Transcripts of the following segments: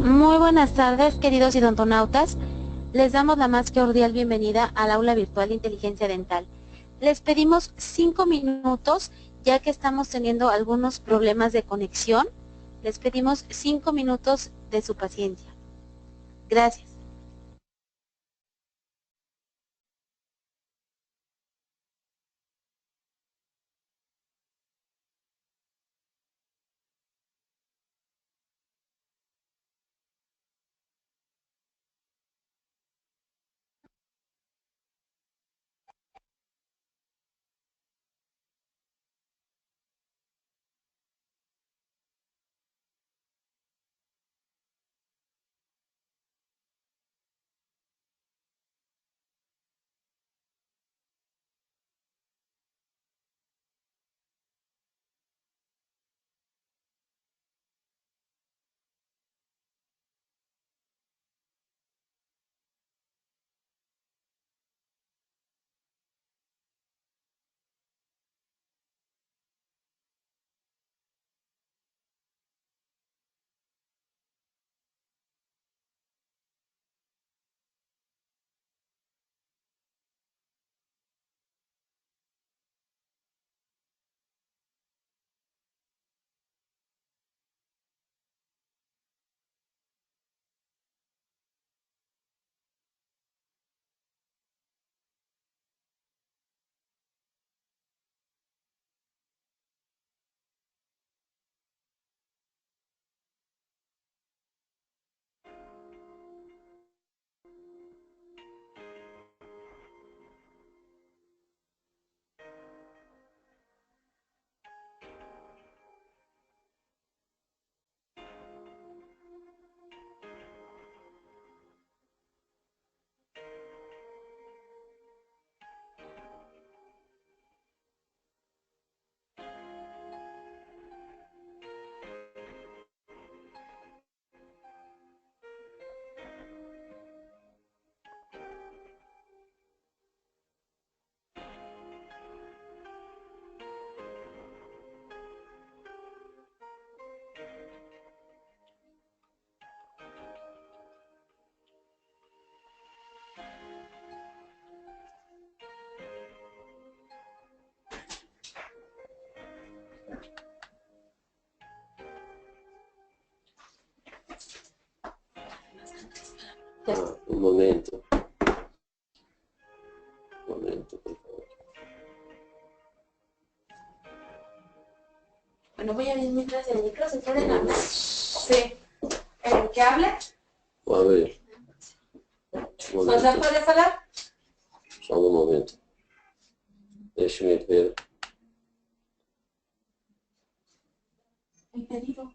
Muy buenas tardes, queridos odontonautas. Les damos la más cordial bienvenida al aula virtual de inteligencia dental. Les pedimos 5 minutos, ya que estamos teniendo algunos problemas de conexión. Les pedimos 5 minutos de su paciencia. Gracias. Un momento. Un momento, por favor. Bueno, voy a ver mientras el micro se pueden hablar. Sí. ¿El que habla? A ver. Un ¿O sea, momento. puede hablar? Só um momento. Deixa-me ver. El pedido.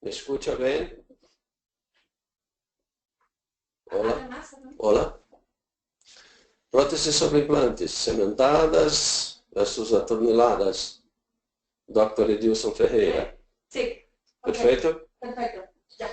Me escucha bem? Olá? Olá? Próteses sobre implantes, cementadas versus atorniladas. Dr. Edilson Ferreira. Sí. Perfeito? Perfecto. Ya.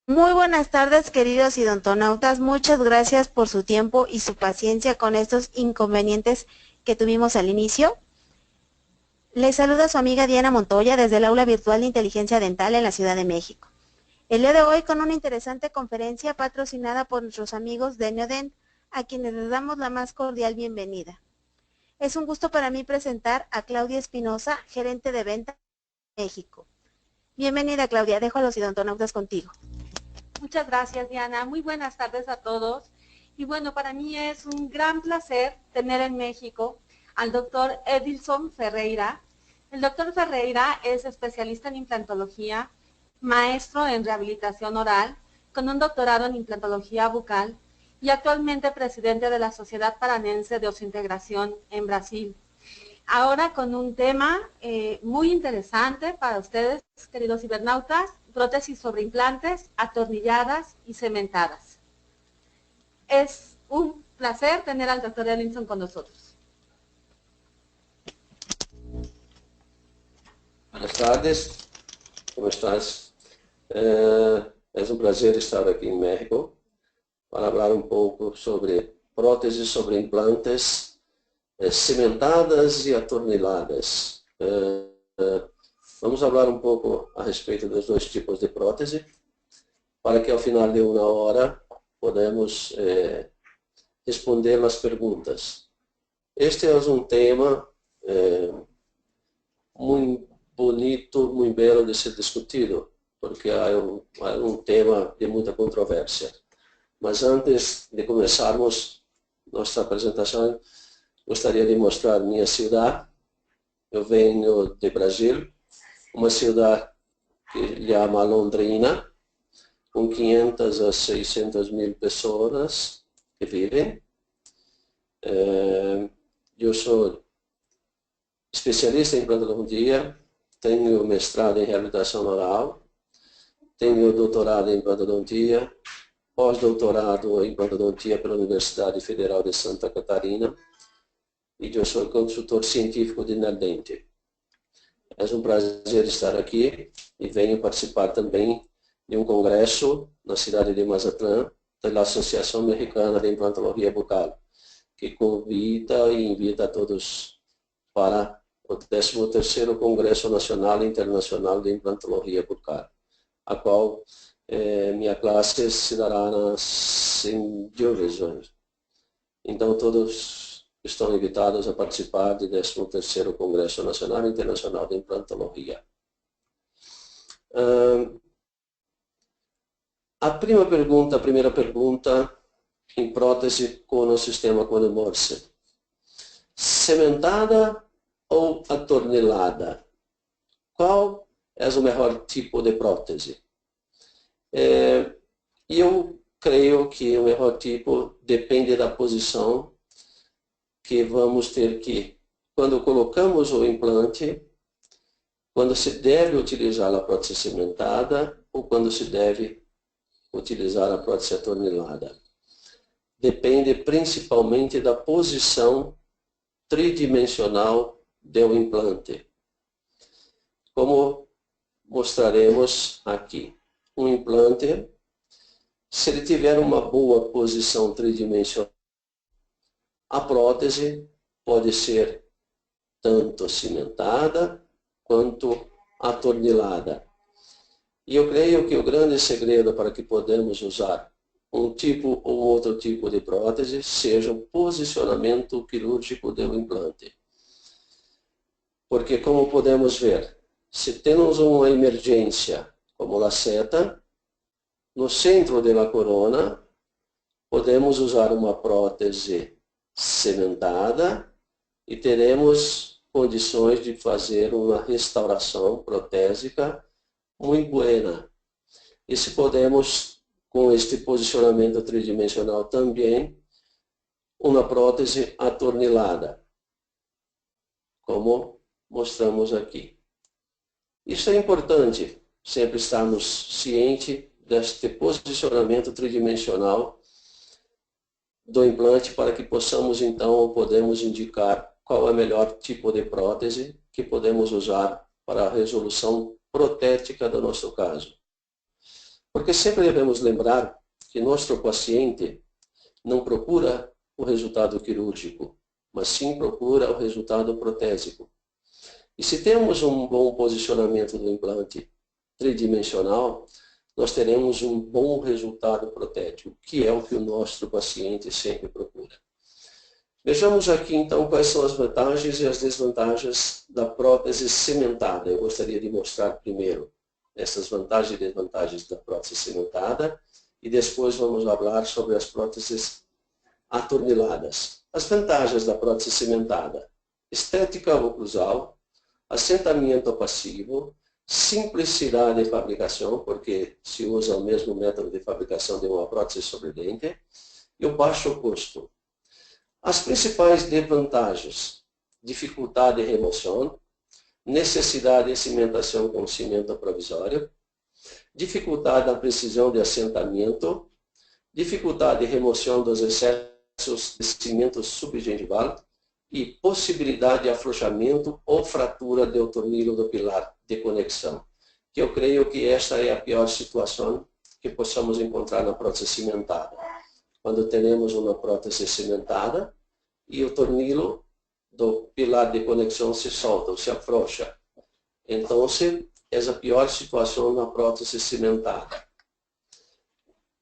Muy buenas tardes, queridos idontonautas. Muchas gracias por su tiempo y su paciencia con estos inconvenientes que tuvimos al inicio. Les saluda su amiga Diana Montoya desde el Aula Virtual de Inteligencia Dental en la Ciudad de México. El día de hoy con una interesante conferencia patrocinada por nuestros amigos de Neodent, a quienes les damos la más cordial bienvenida. Es un gusto para mí presentar a Claudia Espinosa, gerente de venta en México. Bienvenida, Claudia. Dejo a los idontonautas contigo. Muchas gracias, Diana. Muy buenas tardes a todos. Y bueno, para mí es un gran placer tener en México al doctor Edilson Ferreira. El doctor Ferreira es especialista en implantología, maestro en rehabilitación oral, con un doctorado en implantología bucal y actualmente presidente de la Sociedad Paranense de Osseointegración en Brasil. Ahora con un tema muy interesante para ustedes, queridos cibernautas, prótesis sobre implantes, atornilladas y cementadas. Es un placer tener al doctor Edilson con nosotros. Buenas tardes, ¿cómo estás? Es un placer estar aquí en México para hablar un poco sobre prótesis sobre implantes cimentadas e atorniladas. Vamos falar um pouco a respeito dos dois tipos de prótese, para que ao final de uma hora podemos responder as perguntas. Este é um tema muito bonito, muito belo de ser discutido, porque há um tema de muita controvérsia. Mas antes de começarmos nossa apresentação, gostaria de mostrar minha cidade. Eu venho de Brasil, uma cidade que chama Londrina, com 500 a 600 mil pessoas que vivem. Eu sou especialista em implantologia, tenho mestrado em reabilitação oral, tenho doutorado em implantodontia, pós-doutorado em implantodontia pela Universidade Federal de Santa Catarina, e eu sou consultor científico de Neodent. É um prazer estar aqui e venho participar também de um congresso na cidade de Mazatlán, da Associação Mexicana de Implantologia Bucal, que convida e invita a todos para o 13º Congresso Nacional e Internacional de Implantologia Bucal, a qual minha classe se dará em divisões. Então todos estão invitados a participar do 13º Congresso Nacional e Internacional de Implantologia. A primeira pergunta em prótese com o sistema Cone-Morse. Cementada ou atornilada? Qual é o melhor tipo de prótese? Eu creio que o melhor tipo depende da posição que vamos ter que, quando colocamos o implante, quando se deve utilizar a prótese cimentada ou quando se deve utilizar a prótese atornilada. Depende principalmente da posição tridimensional do implante. Como mostraremos aqui, um implante, se ele tiver uma boa posição tridimensional, a prótese pode ser tanto cimentada quanto atornilada. E eu creio que o grande segredo para que podemos usar um tipo ou outro tipo de prótese seja o posicionamento quirúrgico do implante. Porque, como podemos ver, se temos uma emergência como laceta, no centro da corona, podemos usar uma prótese cimentada e teremos condições de fazer uma restauração protésica muito boa. E se podemos, com este posicionamento tridimensional também, uma prótese atornilada, como mostramos aqui. Isso é importante, sempre estarmos cientes deste posicionamento tridimensional do implante para que possamos, então, podemos indicar qual é o melhor tipo de prótese que podemos usar para a resolução protética do nosso caso. Porque sempre devemos lembrar que nosso paciente não procura o resultado quirúrgico, mas sim procura o resultado protésico. E se temos um bom posicionamento do implante tridimensional, nós teremos um bom resultado protético, que é o que o nosso paciente sempre procura. Vejamos aqui, então, quais são as vantagens e as desvantagens da prótese cimentada. Eu gostaria de mostrar primeiro essas vantagens e desvantagens da prótese cimentada e depois vamos falar sobre as próteses atorniladas. As vantagens da prótese cimentada: estética oclusal, assentamento passivo, simplicidade de fabricação, porque se usa o mesmo método de fabricação de uma prótese sobre dente, e o baixo custo. As principais desvantagens: dificuldade de remoção, necessidade de cimentação com cimento provisório, dificuldade da precisão de assentamento, dificuldade de remoção dos excessos de cimento subgengival e possibilidade de afrouxamento ou fratura do tornilho do pilar de conexão. Que eu creio que esta é a pior situação que possamos encontrar na prótese cimentada. Quando temos uma prótese cimentada e o tornilho do pilar de conexão se solta ou se afrouxa. Então, essa é a pior situação na prótese cimentada.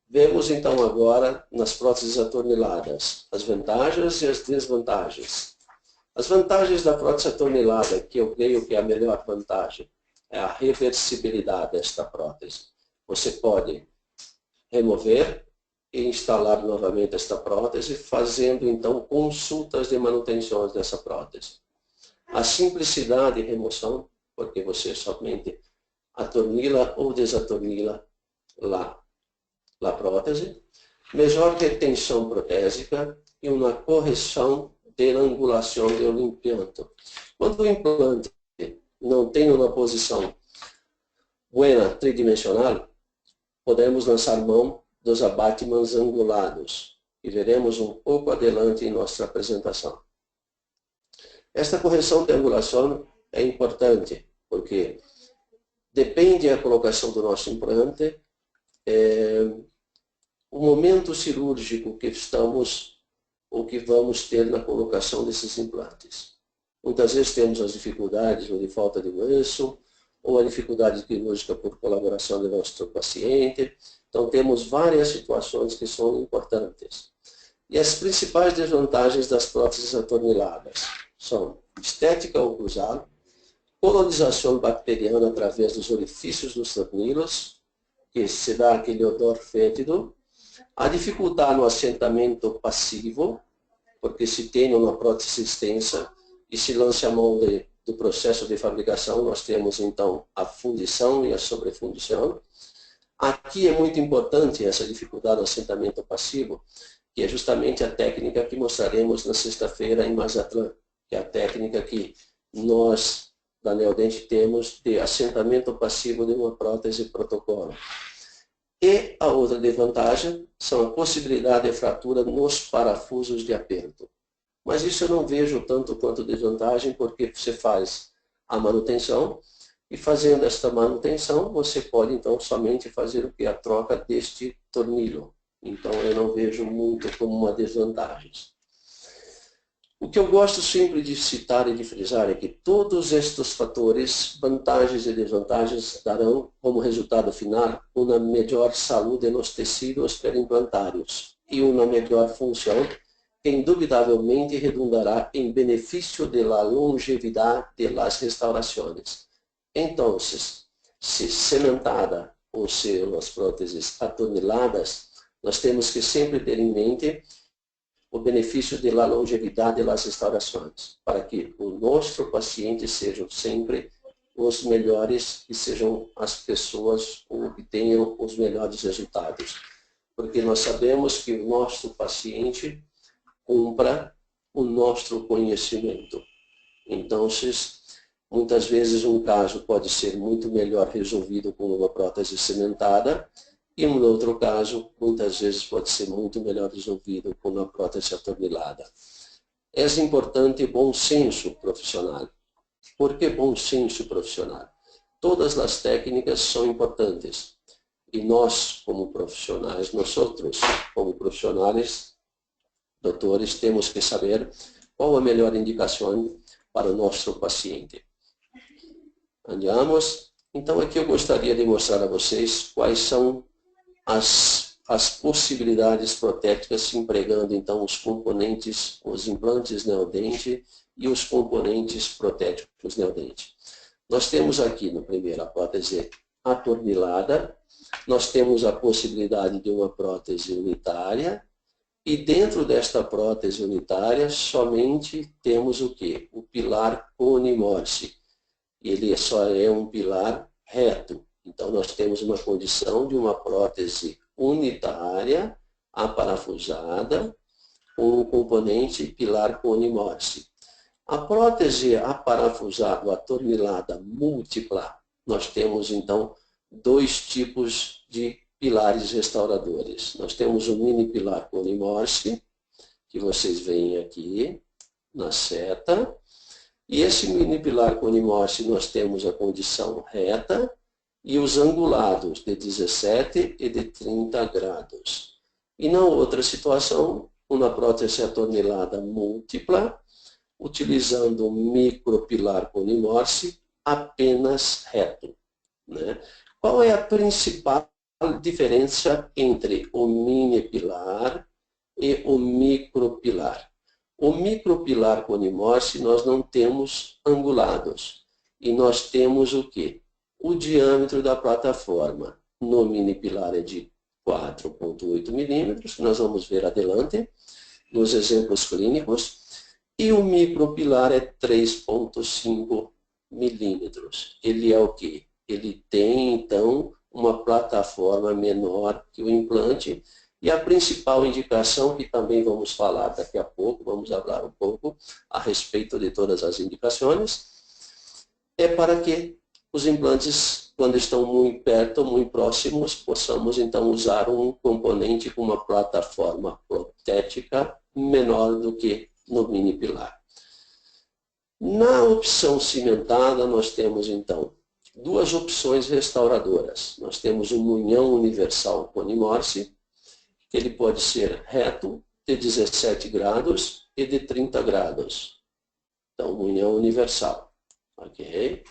Vemos então agora nas próteses atorniladas as vantagens e as desvantagens. As vantagens da prótese atornilada, que eu creio que é a melhor vantagem, é a reversibilidade desta prótese. Você pode remover e instalar novamente esta prótese, fazendo então consultas de manutenção dessa prótese. A simplicidade de remoção, porque você somente atornila ou desatornila a prótese, melhor retenção protésica e uma correção de angulação do implante. Quando o implante não tem uma posição boa tridimensional, podemos lançar mão dos abattements angulados e veremos um pouco adelante em nossa apresentação. Esta correção de angulação é importante porque depende da colocação do nosso implante, o momento cirúrgico que estamos ou que vamos ter na colocação desses implantes. Muitas vezes temos as dificuldades ou de falta de osso, ou a dificuldade quirúrgica por colaboração do nosso paciente. Então, temos várias situações que são importantes. E as principais desvantagens das próteses atorniladas são estética oclusal, colonização bacteriana através dos orifícios dos tornilos, que se dá aquele odor fétido, a dificuldade no assentamento passivo, porque se tem uma prótese extensa e se lança a mão do processo de fabricação, nós temos então a fundição e a sobrefundição, Aqui é muito importante essa dificuldade do assentamento passivo, que é justamente a técnica que mostraremos na sexta-feira em Mazatlan, que é a técnica que nós, da Neodente, temos de assentamento passivo de uma prótese protocolo. E a outra desvantagem são a possibilidade de fratura nos parafusos de aperto. Mas isso eu não vejo tanto quanto desvantagem, porque você faz a manutenção, e fazendo esta manutenção, você pode então somente fazer o que? A troca deste tornilho. Então eu não vejo muito como uma desvantagem. O que eu gosto sempre de citar e de frisar é que todos estes fatores, vantagens e desvantagens, darão como resultado final uma melhor saúde nos tecidos perimplantários e uma melhor função que indubitavelmente redundará em benefício da longevidade das restaurações. Então, se cementada ou se as próteses atorniladas, nós temos que sempre ter em mente o benefício da longevidade das restaurações, para que o nosso paciente sejam sempre os melhores e sejam as pessoas que tenham os melhores resultados. Porque nós sabemos que o nosso paciente compra o nosso conhecimento. Então, muitas vezes um caso pode ser muito melhor resolvido com uma prótese cimentada e um outro caso, muitas vezes, pode ser muito melhor resolvido com uma prótese atornilada. É importante bom senso profissional. Por que bom senso profissional? Todas as técnicas são importantes e nós, como profissionais, nós outros, como profissionais, doutores, temos que saber qual a melhor indicação para o nosso paciente. Andamos? Então aqui eu gostaria de mostrar a vocês quais são as possibilidades protéticas empregando então os componentes, os implantes Neodente e os componentes protéticos Neodente. Nós temos aqui no primeiro a prótese atornilada, nós temos a possibilidade de uma prótese unitária e dentro desta prótese unitária somente temos o quê? O pilar Cone Morse. Ele só é um pilar reto. Então, nós temos uma condição de uma prótese unitária, aparafusada, com o componente pilar Cone Morse. A prótese aparafusada ou atornilada múltipla, nós temos, então, dois tipos de pilares restauradores. Nós temos o mini pilar Cone Morse, que vocês veem aqui na seta. E esse mini pilar Cone Morse nós temos a condição reta e os angulados de 17 e de 30 graus. E na outra situação, uma prótese atornilada múltipla, utilizando o micropilar Cone Morse apenas reto, né? Qual é a principal diferença entre o mini pilar e o micropilar? O micropilar Cone Morse nós não temos angulados. E nós temos o quê? O diâmetro da plataforma. No mini pilar é de 4,8 milímetros, que nós vamos ver adelante, nos exemplos clínicos. E o micropilar é 3,5 milímetros. Ele é o quê? Ele tem, então, uma plataforma menor que o implante. E a principal indicação, que também vamos falar daqui a pouco, vamos falar um pouco a respeito de todas as indicações, é para que os implantes, quando estão muito perto, muito próximos, possamos então usar um componente com uma plataforma protética menor do que no mini pilar. Na opção cimentada, nós temos então duas opções restauradoras. Nós temos o munhão universal Cone Morse, que ele pode ser reto, de 17 graus e de 30 graus. Então, munhão universal. Ok?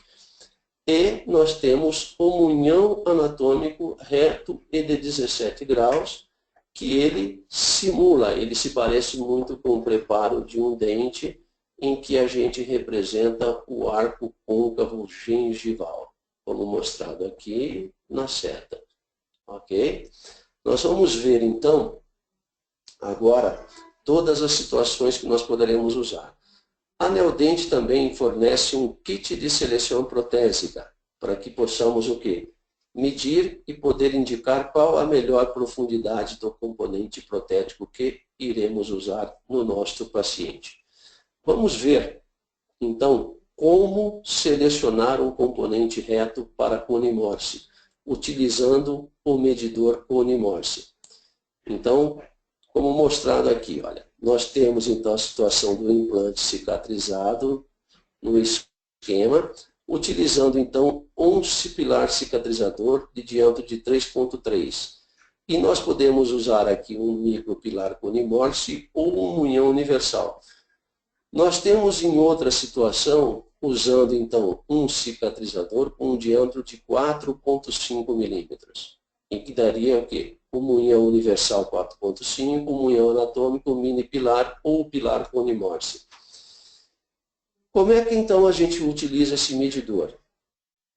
E nós temos o munhão anatômico reto e de 17 graus, que ele simula, ele se parece muito com o preparo de um dente, em que a gente representa o arco côncavo gengival, como mostrado aqui na seta. Ok? Nós vamos ver, então, agora, todas as situações que nós poderemos usar. A Neodente também fornece um kit de seleção protésica, para que possamos o quê? medir e poder indicar qual a melhor profundidade do componente protético que iremos usar no nosso paciente. Vamos ver, então, como selecionar um componente reto para cone Morse, utilizando o medidor cone Morse. Então, como mostrado aqui, olha, nós temos então a situação do implante cicatrizado no esquema, utilizando então um pilar cicatrizador de diâmetro de 3,3. E nós podemos usar aqui um micropilar cone Morse ou um munhão universal. Nós temos em outra situação, usando então um cicatrizador com um diâmetro de 4,5 milímetros. E que daria o quê? O munhão universal 4,5, o munhão anatômico mini pilar ou pilar cone Morse. Como é que então a gente utiliza esse medidor?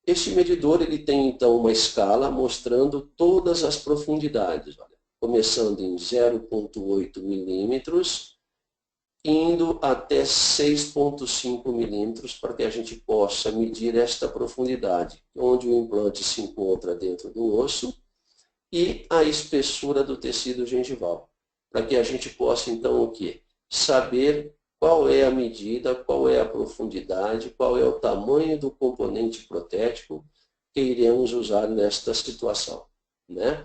Este medidor ele tem então uma escala mostrando todas as profundidades, olha, começando em 0,8 milímetros, indo até 6,5 milímetros, para que a gente possa medir esta profundidade, onde o implante se encontra dentro do osso, e a espessura do tecido gengival, para que a gente possa então o quê? Saber qual é a medida, qual é a profundidade, qual é o tamanho do componente protético que iremos usar nesta situação, né?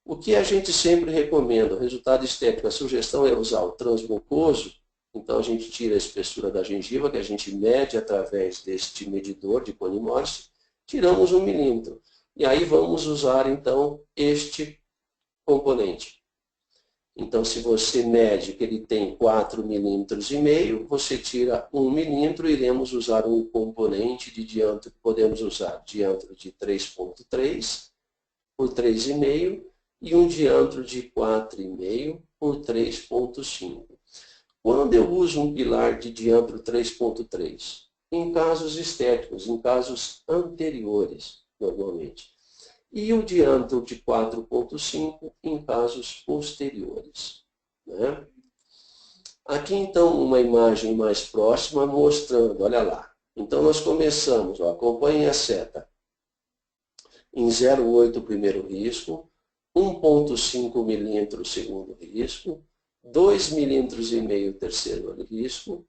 O que a gente sempre recomenda, o resultado estético, a sugestão é usar o transmucoso. Então a gente tira a espessura da gengiva, que a gente mede através deste medidor de cone Morse, tiramos 1 milímetro. E aí vamos usar então este componente. Então, se você mede que ele tem 4,5 milímetros, você tira 1 milímetro, iremos usar um componente de diâmetro, podemos usar diâmetro de 3,3 por 3,5 e um diâmetro de 4,5 por 3,5. Quando eu uso um pilar de diâmetro 3,3? Em casos estéticos, em casos anteriores, normalmente. E o diâmetro de 4,5 em casos posteriores, né? Aqui, então, uma imagem mais próxima mostrando, olha lá. Então, nós começamos, ó, acompanhem a seta. Em 0,8 o primeiro risco, 1,5 milímetros o segundo risco, 2,5 milímetros o terceiro risco,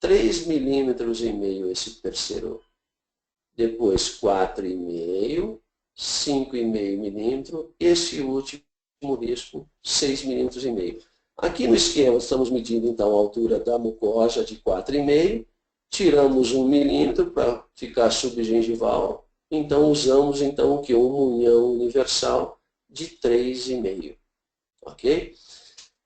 3,5 milímetros esse terceiro, depois 4,5, 5,5 milímetros, esse último risco, 6,5 milímetros. Aqui no esquema estamos medindo então a altura da mucosa de 4,5, tiramos 1 milímetro para ficar subgengival, então usamos então o que? Um munhão universal de 3,5. Ok?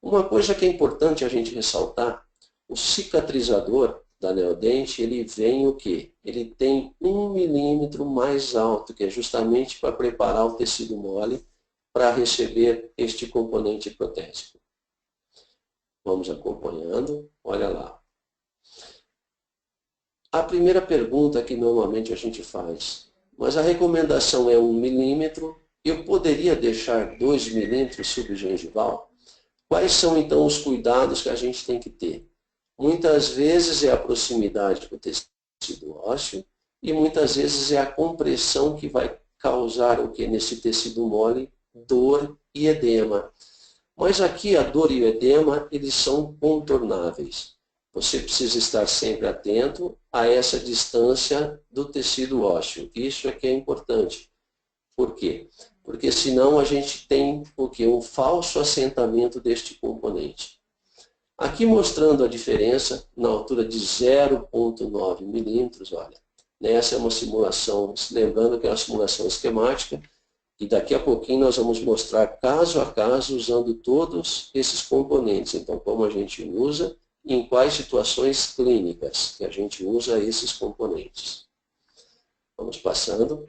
Uma coisa que é importante a gente ressaltar, o cicatrizador da neodente, ele vem o quê? Ele tem 1 milímetro mais alto, que é justamente para preparar o tecido mole para receber este componente protésico. Vamos acompanhando, olha lá. A primeira pergunta que normalmente a gente faz, mas a recomendação é 1 milímetro, eu poderia deixar 2 milímetros subgengival? Quais são então os cuidados que a gente tem que ter? Muitas vezes é a proximidade com o tecido ósseo e muitas vezes é a compressão que vai causar o que nesse tecido mole? Dor e edema. Mas aqui a dor e o edema, eles são contornáveis. Você precisa estar sempre atento a essa distância do tecido ósseo. Isso é que é importante. Por quê? Porque senão a gente tem o quê? Um falso assentamento deste componente. Aqui mostrando a diferença na altura de 0,9 milímetros, olha. Essa é uma simulação, lembrando que é uma simulação esquemática, e daqui a pouquinho nós vamos mostrar caso a caso usando todos esses componentes. Então, como a gente usa e em quais situações clínicas que a gente usa esses componentes. Vamos passando.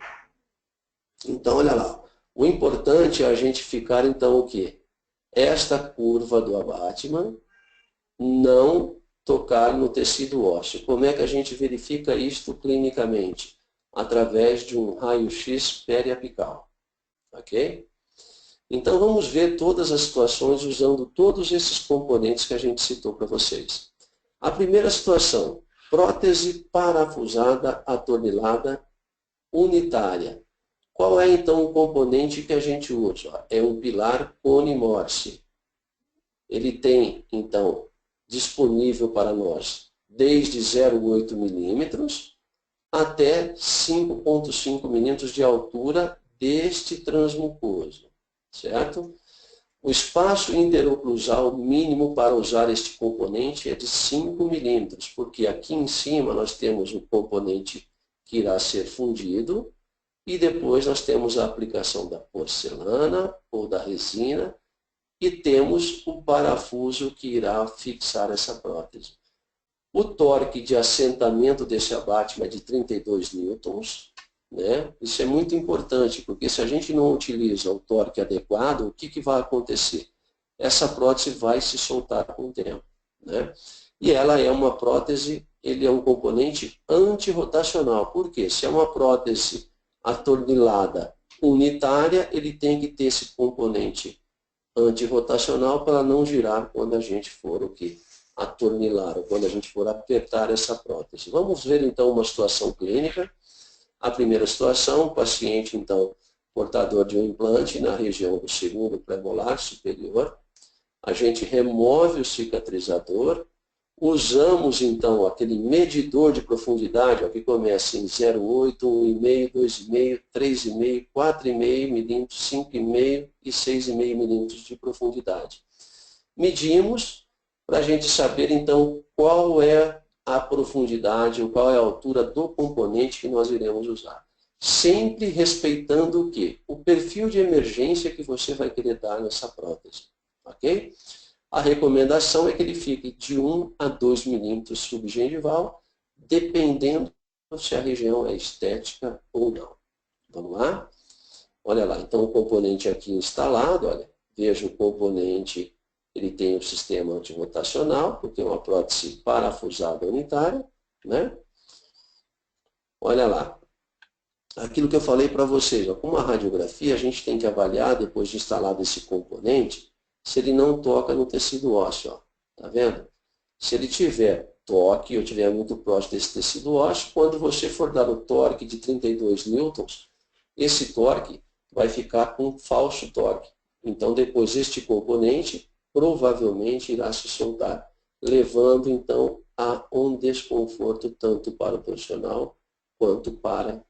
Então, olha lá. O importante é a gente ficar, então, o quê? Esta curva do Abatman não tocar no tecido ósseo. Como é que a gente verifica isto clinicamente? Através de um raio-x periapical. Ok? Então, vamos ver todas as situações usando todos esses componentes que a gente citou para vocês. A primeira situação, prótese parafusada atornilada unitária, Qual é, então, o componente que a gente usa? É um pilar Cone-Morse. Ele tem, então, disponível para nós desde 0,8 milímetros até 5,5 milímetros de altura deste transmucoso, certo? O espaço interoclusal mínimo para usar este componente é de 5 milímetros, porque aqui em cima nós temos o componente que irá ser fundido e depois nós temos a aplicação da porcelana ou da resina e temos o parafuso que irá fixar essa prótese. O torque de assentamento desse abate é de 32 newtons, né? Isso é muito importante, porque se a gente não utiliza o torque adequado, o que vai acontecer? Essa prótese vai se soltar com o tempo, né? E ela é uma prótese, ele é um componente antirrotacional. Por quê? Se é uma prótese atornilada unitária, ele tem que ter esse componente antirrotacional para não girar quando a gente for o quê? Atornilar, ou quando a gente for apertar essa prótese. Vamos ver então uma situação clínica. A primeira situação, o paciente então portador de um implante na região do segundo premolar superior. A gente remove o cicatrizador, usamos então aquele medidor de profundidade, ó, que começa em 0,8, 1,5, 2,5, 3,5, 4,5 milímetros, 5,5 e 6,5 milímetros de profundidade. Medimos para a gente saber então qual é a profundidade ou qual é a altura do componente que nós iremos usar. Sempre respeitando o quê? O perfil de emergência que você vai querer dar nessa prótese. Ok? A recomendação é que ele fique de 1 a 2 milímetros subgengival, dependendo se a região é estética ou não. Vamos lá? Olha lá, então o componente aqui instalado, olha, veja o componente, ele tem o sistema antirrotacional, porque é uma prótese parafusada unitária, né? Olha lá, aquilo que eu falei para vocês, ó, com uma radiografia a gente tem que avaliar, depois de instalado esse componente, se ele não toca no tecido ósseo, ó, tá vendo? Se ele tiver toque ou tiver muito próximo desse tecido ósseo, quando você for dar o torque de 32 newtons, esse torque vai ficar com falso torque. Então, depois este componente provavelmente irá se soltar, levando então a um desconforto tanto para o profissional quanto para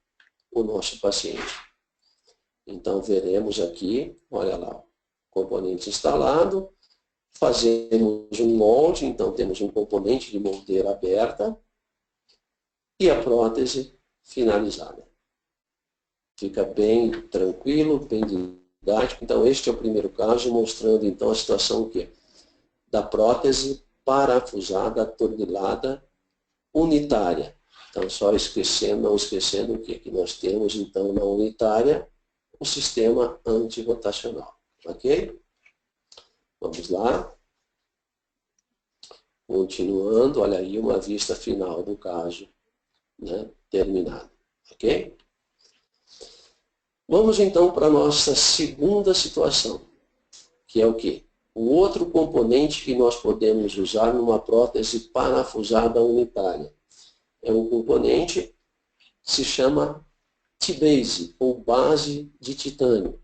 o nosso paciente. Então, veremos aqui, olha lá, componente instalado, fazemos um molde, então temos um componente de moldeira aberta e a prótese finalizada. Fica bem tranquilo, bem didático. Então, este é o primeiro caso, mostrando então a situação o quê? Da prótese parafusada, atornilada, unitária. Então, só esquecendo, não esquecendo o quê? Que nós temos então na unitária o sistema antirrotacional. Ok? Vamos lá. Continuando, olha aí uma vista final do caso, né, terminado. Ok? Vamos então para a nossa segunda situação, que é o quê? O outro componente que nós podemos usar numa prótese parafusada unitária. É um componente que se chama T-base, ou base de titânio.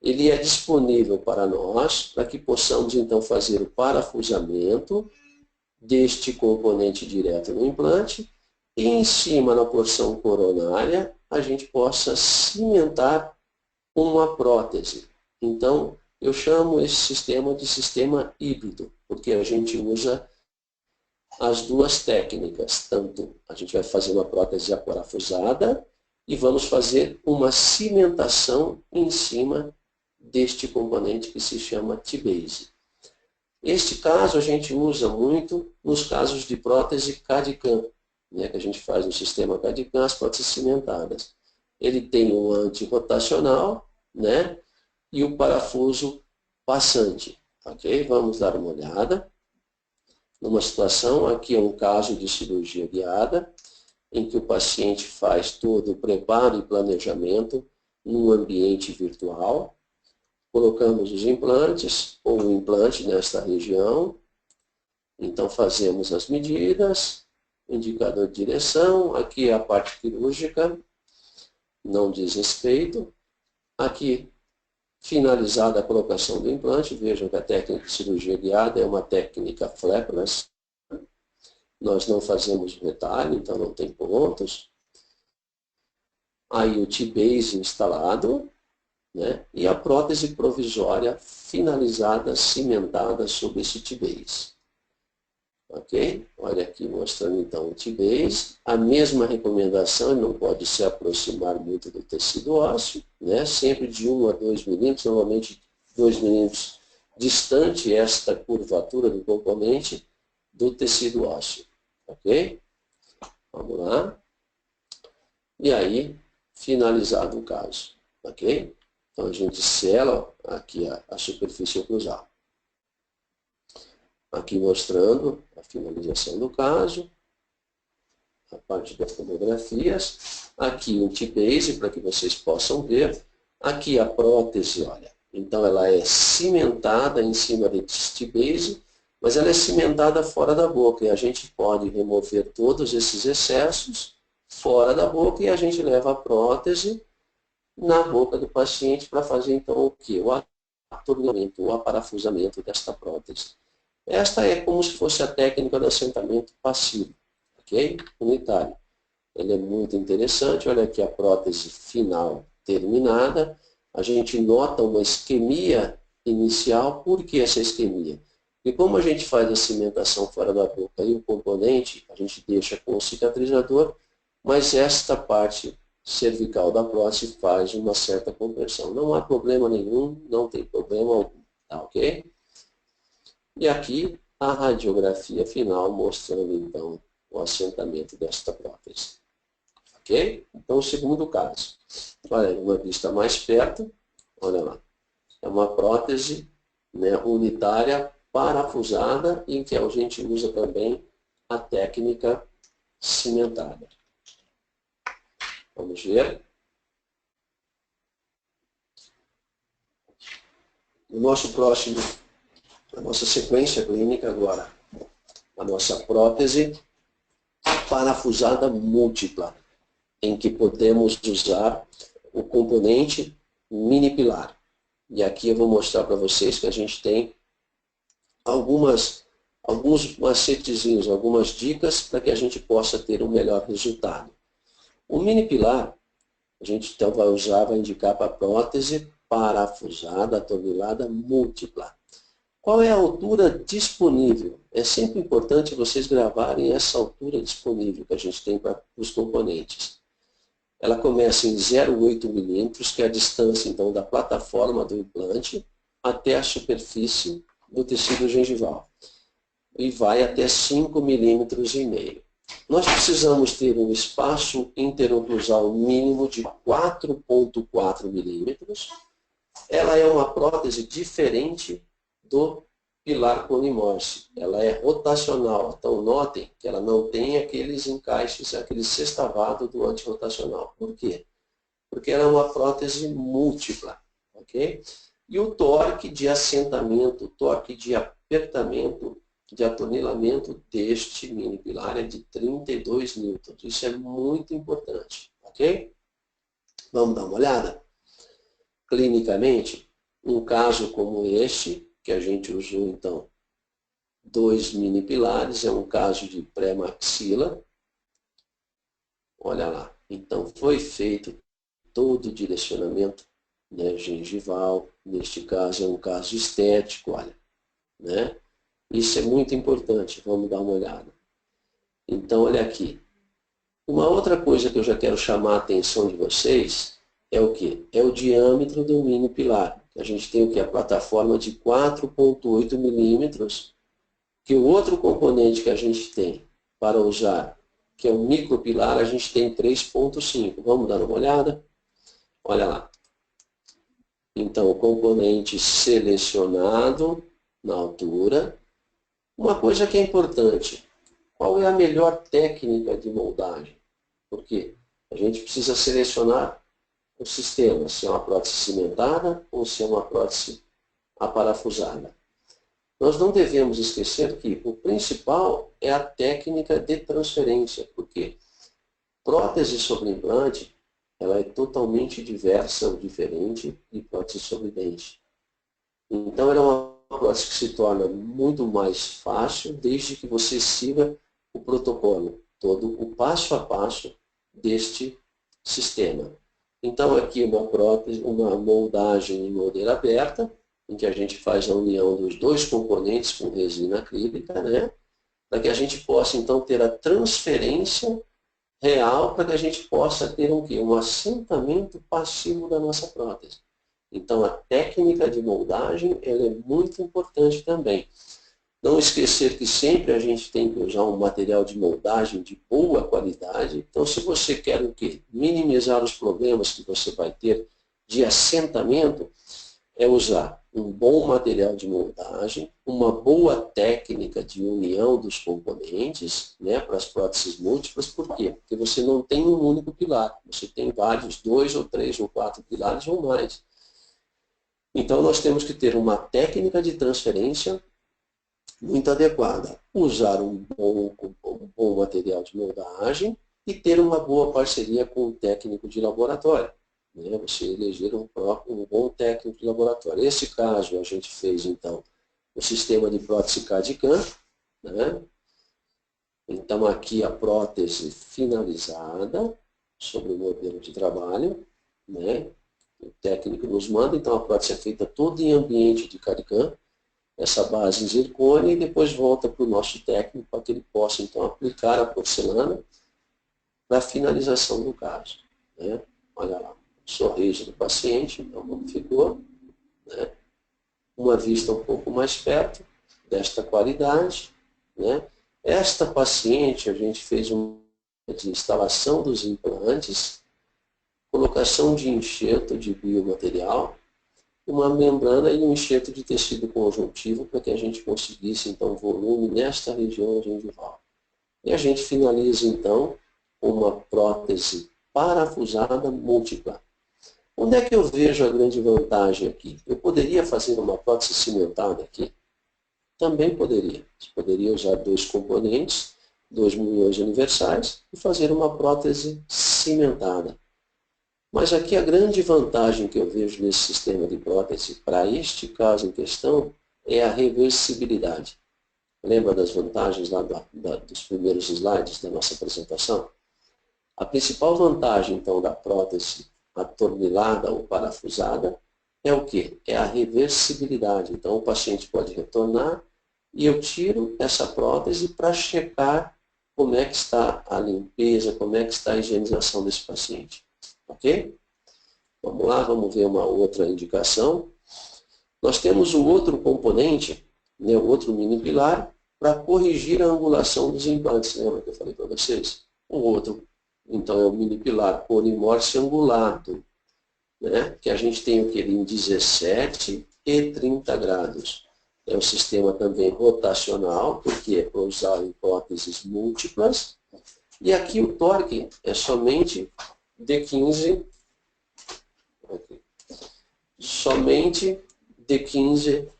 Ele é disponível para nós, para que possamos então fazer o parafusamento deste componente direto no implante e em cima, na porção coronária, a gente possa cimentar uma prótese. Então, eu chamo esse sistema de sistema híbrido, porque a gente usa as duas técnicas. Tanto a gente vai fazer uma prótese aparafusada e vamos fazer uma cimentação em cima deste componente que se chama T-base. Este caso a gente usa muito nos casos de prótese CAD/CAM, né, que a gente faz no sistema CAD/CAM, as próteses cimentadas. Ele tem um antirrotacional, né, e o parafuso passante. Ok? Vamos dar uma olhada. Numa situação, aqui é um caso de cirurgia guiada, em que o paciente faz todo o preparo e planejamento num ambiente virtual. Colocamos os implantes, ou o implante nesta região. Então, fazemos as medidas, indicador de direção, aqui é a parte cirúrgica. não diz respeito. Aqui, finalizada a colocação do implante, vejam que a técnica de cirurgia guiada é uma técnica flapless. Nós não fazemos retalho, então não tem pontos. Aí o T-base instalado, né? E a prótese provisória finalizada, cimentada sobre esse T-base. Ok? Olha aqui mostrando então o T-base. A mesma recomendação, não pode se aproximar muito do tecido ósseo, né? Sempre de 1 a 2 milímetros, normalmente 2 milímetros distante esta curvatura do componente do tecido ósseo. Ok? Vamos lá. E aí, finalizado o caso. Ok? Então a gente sela aqui a superfície oclusal. Aqui mostrando a finalização do caso, a parte das tomografias. Aqui um T-base para que vocês possam ver. Aqui a prótese, olha. Então ela é cimentada em cima desse T-base, mas ela é cimentada fora da boca. E a gente pode remover todos esses excessos fora da boca e a gente leva a prótese na boca do paciente para fazer então o quê? O atornilhamento, o aparafusamento desta prótese. Esta é como se fosse a técnica do assentamento passivo, ok? Unitário. Ele é muito interessante, olha aqui a prótese final terminada. A gente nota uma isquemia inicial. Por que essa isquemia? Porque como a gente faz a cimentação fora da boca e o componente, a gente deixa com o cicatrizador, mas esta parte cervical da prótese faz uma certa compressão. Não há problema nenhum, não tem problema algum, tá ok? E aqui a radiografia final mostrando então o assentamento desta prótese. Ok? Então o segundo caso. Olha, uma vista mais perto, olha lá. É uma prótese, né, unitária parafusada em que a gente usa também a técnica cimentada. Vamos ver. O nosso próximo, a nossa sequência clínica agora, a nossa prótese parafusada múltipla, em que podemos usar o componente mini-pilar. E aqui eu vou mostrar para vocês que a gente tem alguns macetezinhos, algumas dicas para que a gente possa ter um melhor resultado. O mini-pilar, a gente então vai indicar para a prótese parafusada, atornilada, múltipla. Qual é a altura disponível? É sempre importante vocês gravarem essa altura disponível que a gente tem para os componentes. Ela começa em 0,8 milímetros, que é a distância então da plataforma do implante até a superfície do tecido gengival. E vai até 5,5 milímetros. Nós precisamos ter um espaço interoclusal mínimo de 4,4 milímetros. Ela é uma prótese diferente do pilar Cone-Morse. Ela é rotacional. Então, notem que ela não tem aqueles encaixes, aquele sextavado do antirrotacional. Por quê? Porque ela é uma prótese múltipla. Ok? E o torque de assentamento, o torque de apertamento, de atornilamento deste mini pilar é de 32 newtons. Isso é muito importante, ok? Vamos dar uma olhada? Clinicamente, um caso como este, que a gente usou então 2 mini pilares, é um caso de pré-maxila. Olha lá, então foi feito todo o direcionamento, né, gengival, neste caso é um caso estético, olha, né? Isso é muito importante, vamos dar uma olhada. Então, olha aqui. Uma outra coisa que eu já quero chamar a atenção de vocês é o quê? É o diâmetro do mini pilar. A gente tem o quê? A plataforma de 4,8 milímetros, que o outro componente que a gente tem para usar, que é o micropilar, a gente tem 3,5. Vamos dar uma olhada? Olha lá. Então, o componente selecionado na altura. Uma coisa que é importante, qual é a melhor técnica de moldagem? Porque a gente precisa selecionar o sistema, se é uma prótese cimentada ou se é uma prótese aparafusada. Nós não devemos esquecer que o principal é a técnica de transferência, porque prótese sobre implante, ela é totalmente diversa ou diferente de prótese sobre dente. Então, ela é uma prótese que se torna muito mais fácil desde que você siga o protocolo, todo o passo a passo deste sistema. Então, aqui uma prótese, uma moldagem em moldeira aberta, em que a gente faz a união dos dois componentes com resina acrílica, né? Para que a gente possa, então, ter a transferência real, para que a gente possa ter um assentamento passivo da nossa prótese. Então, a técnica de moldagem ela é muito importante também. Não esquecer que sempre a gente tem que usar um material de moldagem de boa qualidade. Então, se você quer o quê? Minimizar os problemas que você vai ter de assentamento, é usar um bom material de moldagem, uma boa técnica de união dos componentes, né, para as próteses múltiplas. Por quê? Porque você não tem um único pilar, você tem vários, 2 ou 3 ou 4 pilares ou mais. Então, nós temos que ter uma técnica de transferência muito adequada, usar um bom material de moldagem e ter uma boa parceria com o técnico de laboratório. Né? Você eleger um bom técnico de laboratório. Nesse caso, a gente fez, então, o sistema de prótese CAD/CAM. Né? Então, aqui a prótese finalizada sobre o modelo de trabalho. Né? O técnico nos manda, então a prótese é feita toda em ambiente de CAD/CAM. Essa base em zircônia e depois volta para o nosso técnico para que ele possa, então, aplicar a porcelana para a finalização do caso. Né? Olha lá, o sorriso do paciente, então, como ficou. Né? Uma vista um pouco mais perto, desta qualidade. Né? Esta paciente, a gente fez uma de instalação dos implantes, colocação de enxerto de biomaterial, uma membrana e um enxerto de tecido conjuntivo para que a gente conseguisse, então, volume nesta região gengival. E a gente finaliza, então, uma prótese parafusada múltipla. Onde é que eu vejo a grande vantagem aqui? Eu poderia fazer uma prótese cimentada aqui? Também poderia. Você poderia usar 2 componentes, 2 munhões universais e fazer uma prótese cimentada. Mas aqui a grande vantagem que eu vejo nesse sistema de prótese, para este caso em questão, é a reversibilidade. Lembra das vantagens lá dos primeiros slides da nossa apresentação? A principal vantagem, então, da prótese atornilada ou parafusada é o quê? É a reversibilidade. Então, o paciente pode retornar e eu tiro essa prótese para checar como é que está a limpeza, como é que está a higienização desse paciente. Ok? Vamos lá, vamos ver uma outra indicação. Nós temos o outro componente, né, o outro mini pilar, para corrigir a angulação dos implantes. Lembra que eu falei para vocês? O outro, então, é o mini pilar Cone-Morse angulado, né, que a gente tem o que? Em 17 e 30 graus. É um sistema também rotacional, porque é para usar em próteses múltiplas. E aqui o torque é somente de 15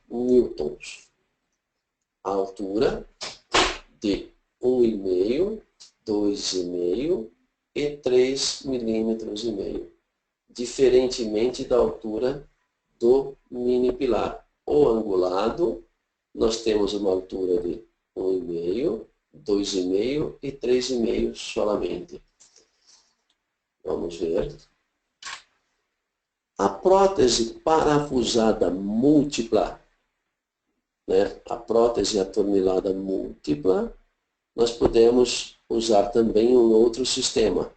newtons. A altura de 1,5, 2,5 e 3,5 milímetros. Diferentemente da altura do mini pilar. O angulado, nós temos uma altura de 1,5, 2,5 e 3,5 solamente. Vamos ver. A prótese parafusada múltipla, né? A prótese atornilada múltipla, nós podemos usar também um outro sistema,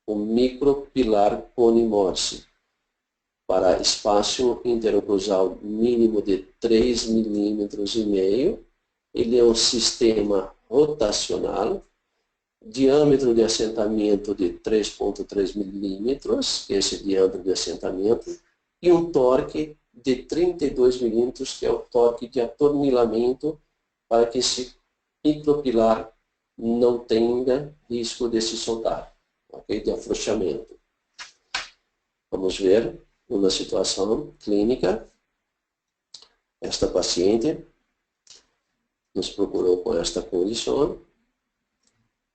o micropilar Cone-Morse, para espaço interoclusal mínimo de 3,5 milímetros. Ele é um sistema rotacional, diâmetro de assentamento de 3,3 milímetros, esse diâmetro de assentamento, e um torque de 32 milímetros, que é o torque de atornilamento, para que esse micropilar não tenha risco de se soltar, okay? De afrouxamento. Vamos ver uma situação clínica. Esta paciente nos procurou com esta condição.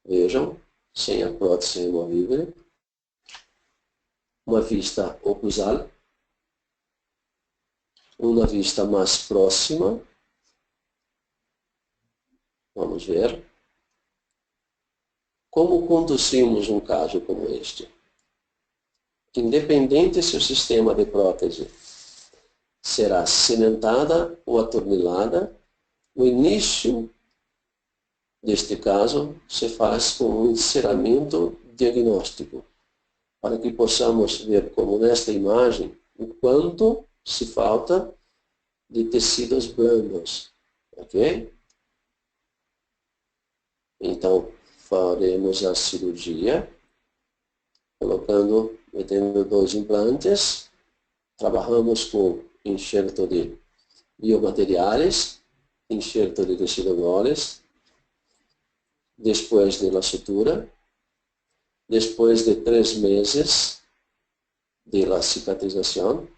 Vejam, sem a prótese removível. uma vista oclusal, uma vista mais próxima. Vamos ver. Como conduzimos um caso como este? Independente se o sistema de prótese será cimentada ou atornilada, o início deste caso se faz com um encerramento diagnóstico, para que possamos ver, como nesta imagem, o quanto se falta de tecidos blandos. Ok? Então, faremos a cirurgia, metendo 2 implantes. Trabalhamos com enxerto de biomateriais, enxerto de tecido moles, depois de la sutura, depois de 3 meses de la cicatrização.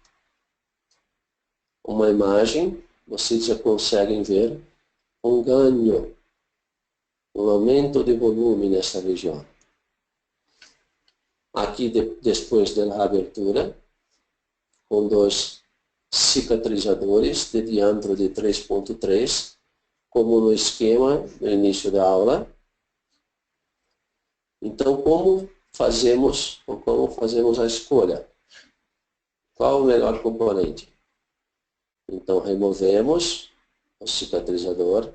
Uma imagem, vocês já conseguem ver um ganho, um aumento de volume nessa região. Aqui, depois da abertura, com 2 cicatrizadores de diâmetro de 3.3, como no esquema do início da aula. Então, como fazemos a escolha? Qual o melhor componente? Então, removemos o cicatrizador,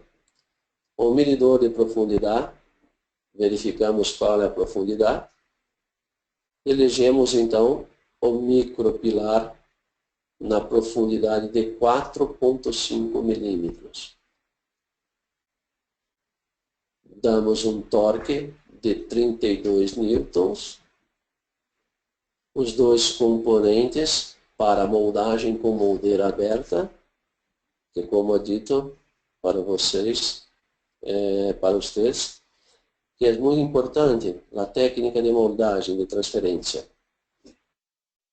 o medidor de profundidade, verificamos qual é a profundidade, elegemos então o micropilar na profundidade de 4,5 milímetros. Damos um torque de 32 newtons. Os 2 componentes para a moldagem com moldeira aberta, que, como eu dito para vocês, para vocês, que é muito importante a técnica de moldagem de transferência.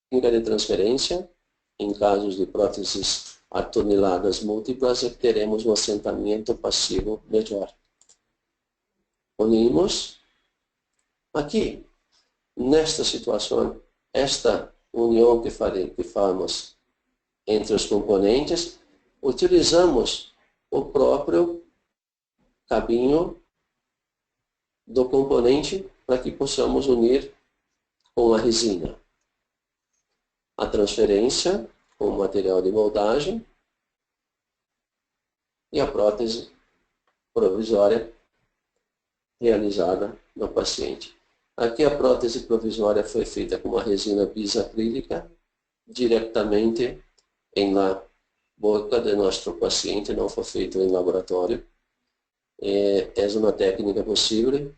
Técnica de transferência, em casos de próteses atorniladas múltiplas, teremos um assentamento passivo melhor. Unimos. Aqui, nesta situação, esta união que fazemos entre os componentes, utilizamos o próprio cabinho do componente para que possamos unir com a resina. A transferência com o material de moldagem e a prótese provisória realizada no paciente. Aqui a prótese provisória foi feita com uma resina bisacrílica diretamente na boca de nosso paciente, não foi feito em laboratório. É uma técnica possível,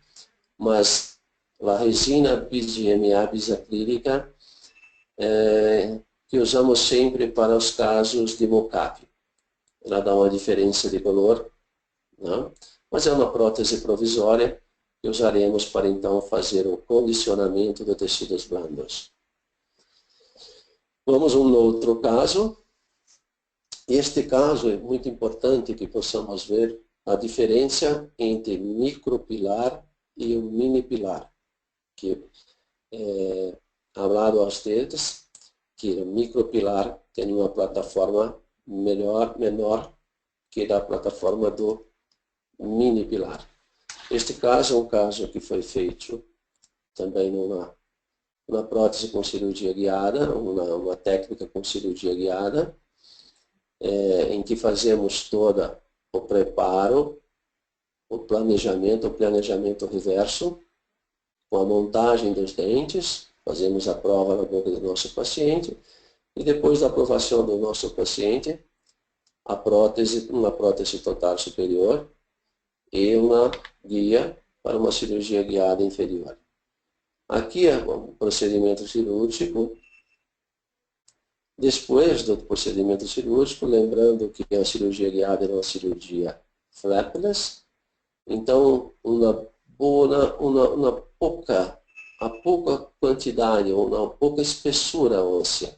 mas a resina BGMA bisacrílica que usamos sempre para os casos de mocap. Ela dá uma diferença de color, não? Mas é uma prótese provisória que usaremos para então fazer o condicionamento de tecidos blandos. Vamos a um outro caso. Este caso é muito importante que possamos ver a diferença entre micropilar e o mini pilar. Que falado a vocês que o micropilar tem uma plataforma menor que a plataforma do mini pilar. Este caso é um caso que foi feito também numa prótese com cirurgia guiada, uma técnica com cirurgia guiada, em que fazemos todo o preparo, o planejamento reverso, com a montagem dos dentes, fazemos a prova na boca do nosso paciente, e depois da aprovação do nosso paciente, uma prótese total superior e uma guia para uma cirurgia guiada inferior. Aqui é o procedimento cirúrgico. Depois do procedimento cirúrgico, lembrando que a cirurgia guiada é uma cirurgia flapless, então a pouca quantidade ou uma pouca espessura óssea.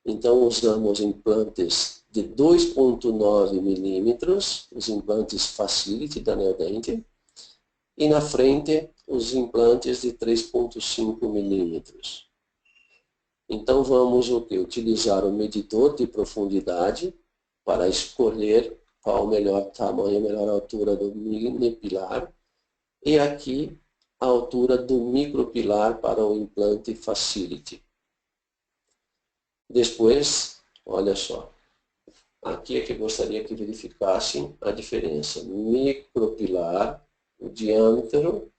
Então usamos implantes de 2,9 milímetros, os implantes Facility da Neodent, e na frente os implantes de 3,5 milímetros. Então vamos o quê? Utilizar o medidor de profundidade para escolher qual o melhor tamanho, a melhor altura do mini pilar. E aqui a altura do micropilar para o implante Facility. Depois, olha só, aqui é que eu gostaria que verificassem a diferença. Micropilar, o diâmetro,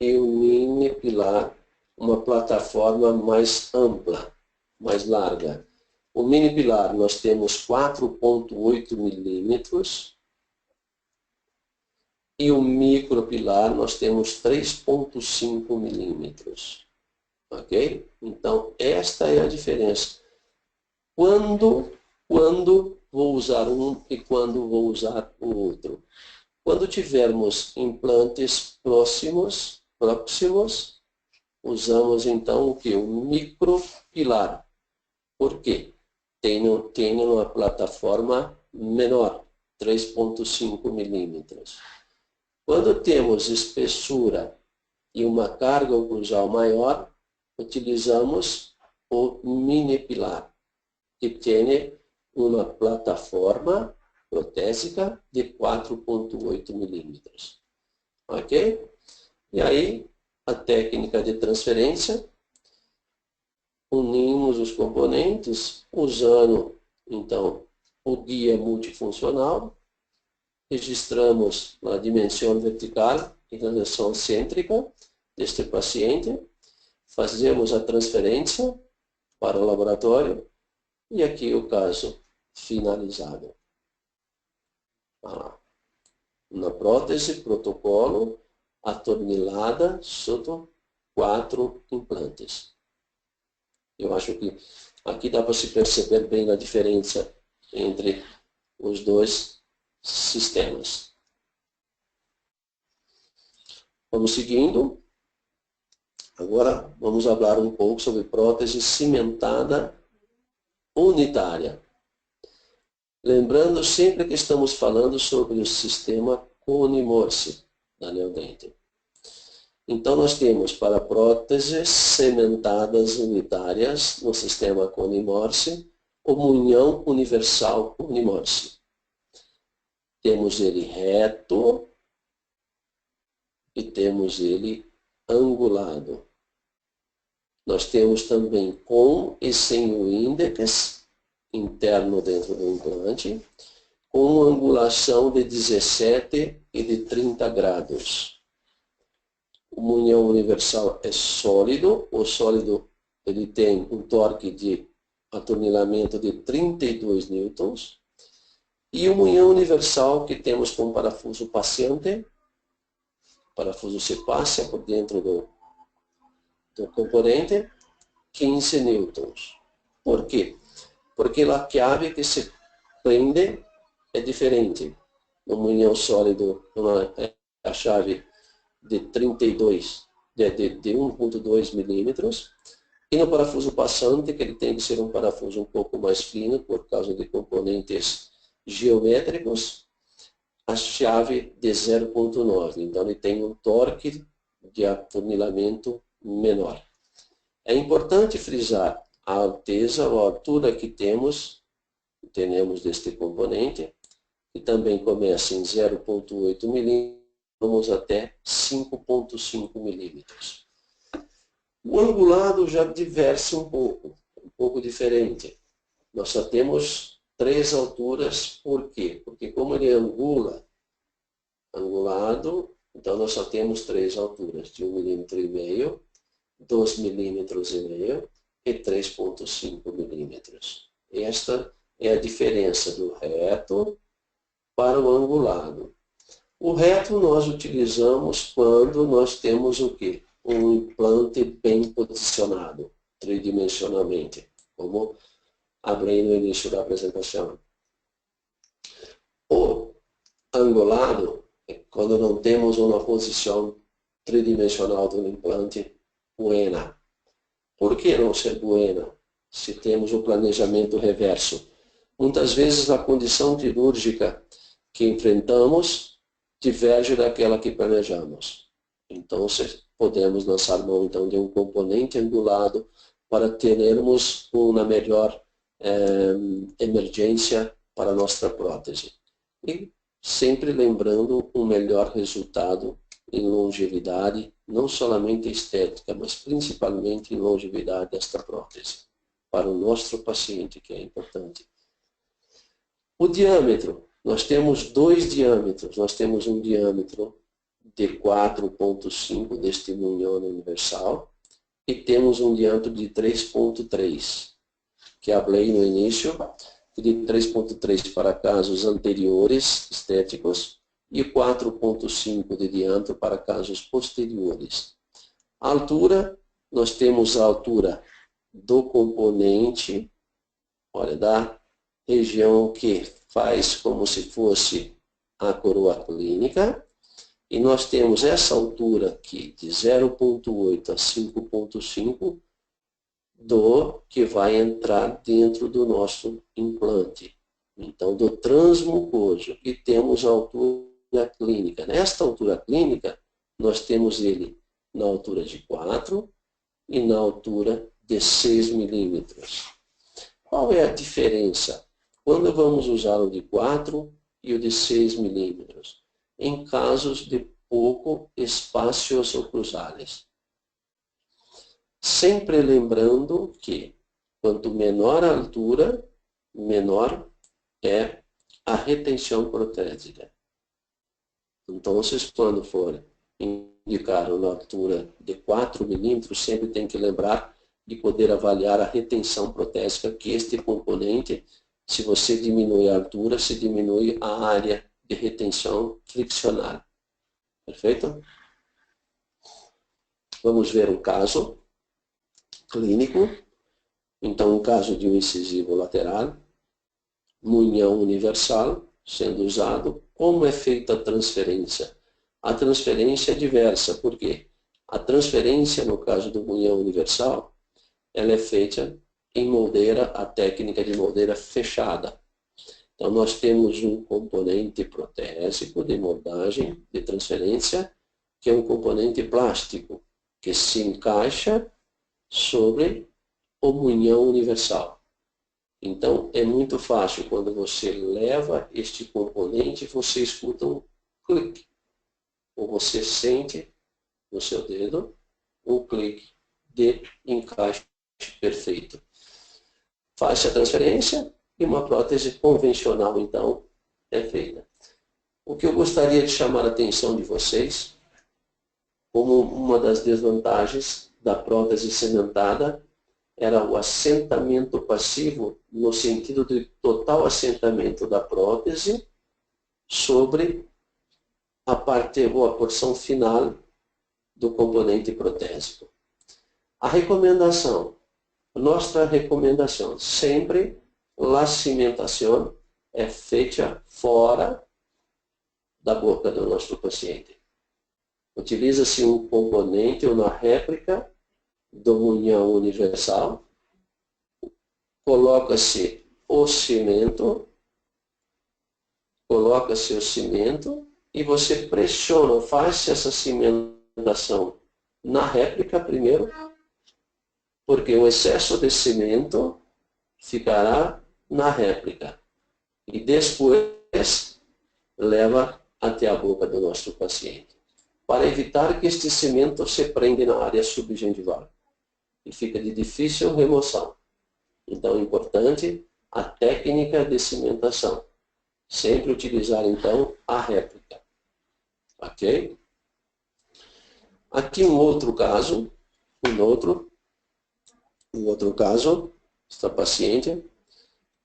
e o mini pilar, uma plataforma mais ampla, mais larga. O mini pilar nós temos 4,8 milímetros e o micropilar nós temos 3,5 milímetros. Ok? Então, esta é a diferença. Quando vou usar um e quando vou usar o outro? Quando tivermos implantes próximos, usamos então o que? O micropilar. Por quê? Tem uma plataforma menor, 3,5 milímetros. Quando temos espessura e uma carga oclusal maior, utilizamos o mini pilar, que tem uma plataforma protésica de 4,8 milímetros. Ok? E aí, a técnica de transferência, unimos os componentes usando, então, o guia multifuncional, registramos a dimensão vertical e a dimensão cêntrica deste paciente, fazemos a transferência para o laboratório e aqui o caso finalizado. Na prótese, protocolo, atornilada sobre 4 implantes. Eu acho que aqui dá para se perceber bem a diferença entre os dois sistemas. Vamos seguindo. Agora vamos falar um pouco sobre prótese cimentada unitária. Lembrando sempre que estamos falando sobre o sistema Cone-Morse da Neodent. Então nós temos para próteses cimentadas unitárias no sistema Cone-Morse, o munhão universal Cone-Morse. Temos ele reto e temos ele angulado. Nós temos também com e sem o índex interno dentro do implante, com angulação de 17 e de 30 graus. O munhão universal é sólido, o sólido ele tem um torque de atornilhamento de 32 newtons, e o munhão universal que temos com parafuso passante, parafuso se passa por dentro do componente, 15 newtons. Por quê? Porque a chave que se prende é diferente. No munhão sólido, a chave de 32, de 1,2 milímetros, e no parafuso passante, que ele tem que ser um parafuso um pouco mais fino, por causa de componentes geométricos, a chave de 0,9. Então, ele tem um torque de atornilhamento menor. É importante frisar a alteza ou a altura que temos deste componente, que também começa em 0,8 milímetros, vamos até 5,5 milímetros. O angulado já diverge um pouco diferente. Nós só temos 3 alturas, por quê? Porque como ele angulado, então nós só temos 3 alturas, de 1,5 mm, 2,5 mm e 3,5 milímetros. Esta é a diferença do reto para o angulado. O reto nós utilizamos quando nós temos o quê? Um implante bem posicionado, tridimensionalmente, como abri no início da apresentação. O angulado é quando não temos uma posição tridimensional do implante buena. Por que não ser buena se temos o planejamento reverso? Muitas vezes a condição cirúrgica que enfrentamos diverge daquela que planejamos. Então, podemos lançar mão então, de um componente angulado para termos uma melhor emergência para a nossa prótese. E sempre lembrando um melhor resultado em longevidade, não somente estética, mas principalmente em longevidade desta prótese, para o nosso paciente, que é importante. O diâmetro, nós temos dois diâmetros. Nós temos um diâmetro de 4,5 deste munhão universal e temos um diâmetro de 3,3, que falei no início, de 3,3 para casos anteriores estéticos e 4,5 de diâmetro para casos posteriores. A altura, nós temos a altura do componente, olha, da região que faz como se fosse a coroa clínica, e nós temos essa altura aqui de 0,8 a 5,5 do que vai entrar dentro do nosso implante. Então, do transmucoso. E temos a altura clínica. Nesta altura clínica, nós temos ele na altura de 4 e na altura de 6 milímetros. Qual é a diferença? Quando vamos usar o de 4 e o de 6 milímetros? Em casos de pouco espaços oclusales. Sempre lembrando que quanto menor a altura, menor é a retenção protésica. Então, quando for indicar uma altura de 4 milímetros, sempre tem que lembrar de poder avaliar a retenção protésica, que este componente, se você diminui a altura, se diminui a área de retenção friccional. Perfeito? Vamos ver um caso clínico. Então, um caso de um incisivo lateral, munhão universal, sendo usado. Como é feita a transferência? A transferência é diversa. Por quê? A transferência, no caso do munhão universal, ela é feita em moldeira, a técnica de moldeira fechada. Então, nós temos um componente protésico de moldagem, de transferência, que é um componente plástico, que se encaixa sobre o munhão universal. Então, é muito fácil, quando você leva este componente, você escuta um clique, ou você sente no seu dedo um clique de encaixe perfeito. Faz a transferência e uma prótese convencional, então, é feita. O que eu gostaria de chamar a atenção de vocês, como uma das desvantagens da prótese cementada, era o assentamento passivo, no sentido de total assentamento da prótese sobre a parte ou a porção final do componente protésico. A recomendação, nossa recomendação, sempre a cimentação é feita fora da boca do nosso paciente. Utiliza-se um componente, uma réplica do munhão universal, coloca-se o cimento e você pressiona, faz essa cimentação na réplica primeiro, porque o excesso de cimento ficará na réplica e depois leva até a boca do nosso paciente, para evitar que este cimento se prenda na área subgengival e fica de difícil remoção. Então é importante a técnica de cimentação. Sempre utilizar então a réplica. Ok? Aqui um outro caso, esta paciente,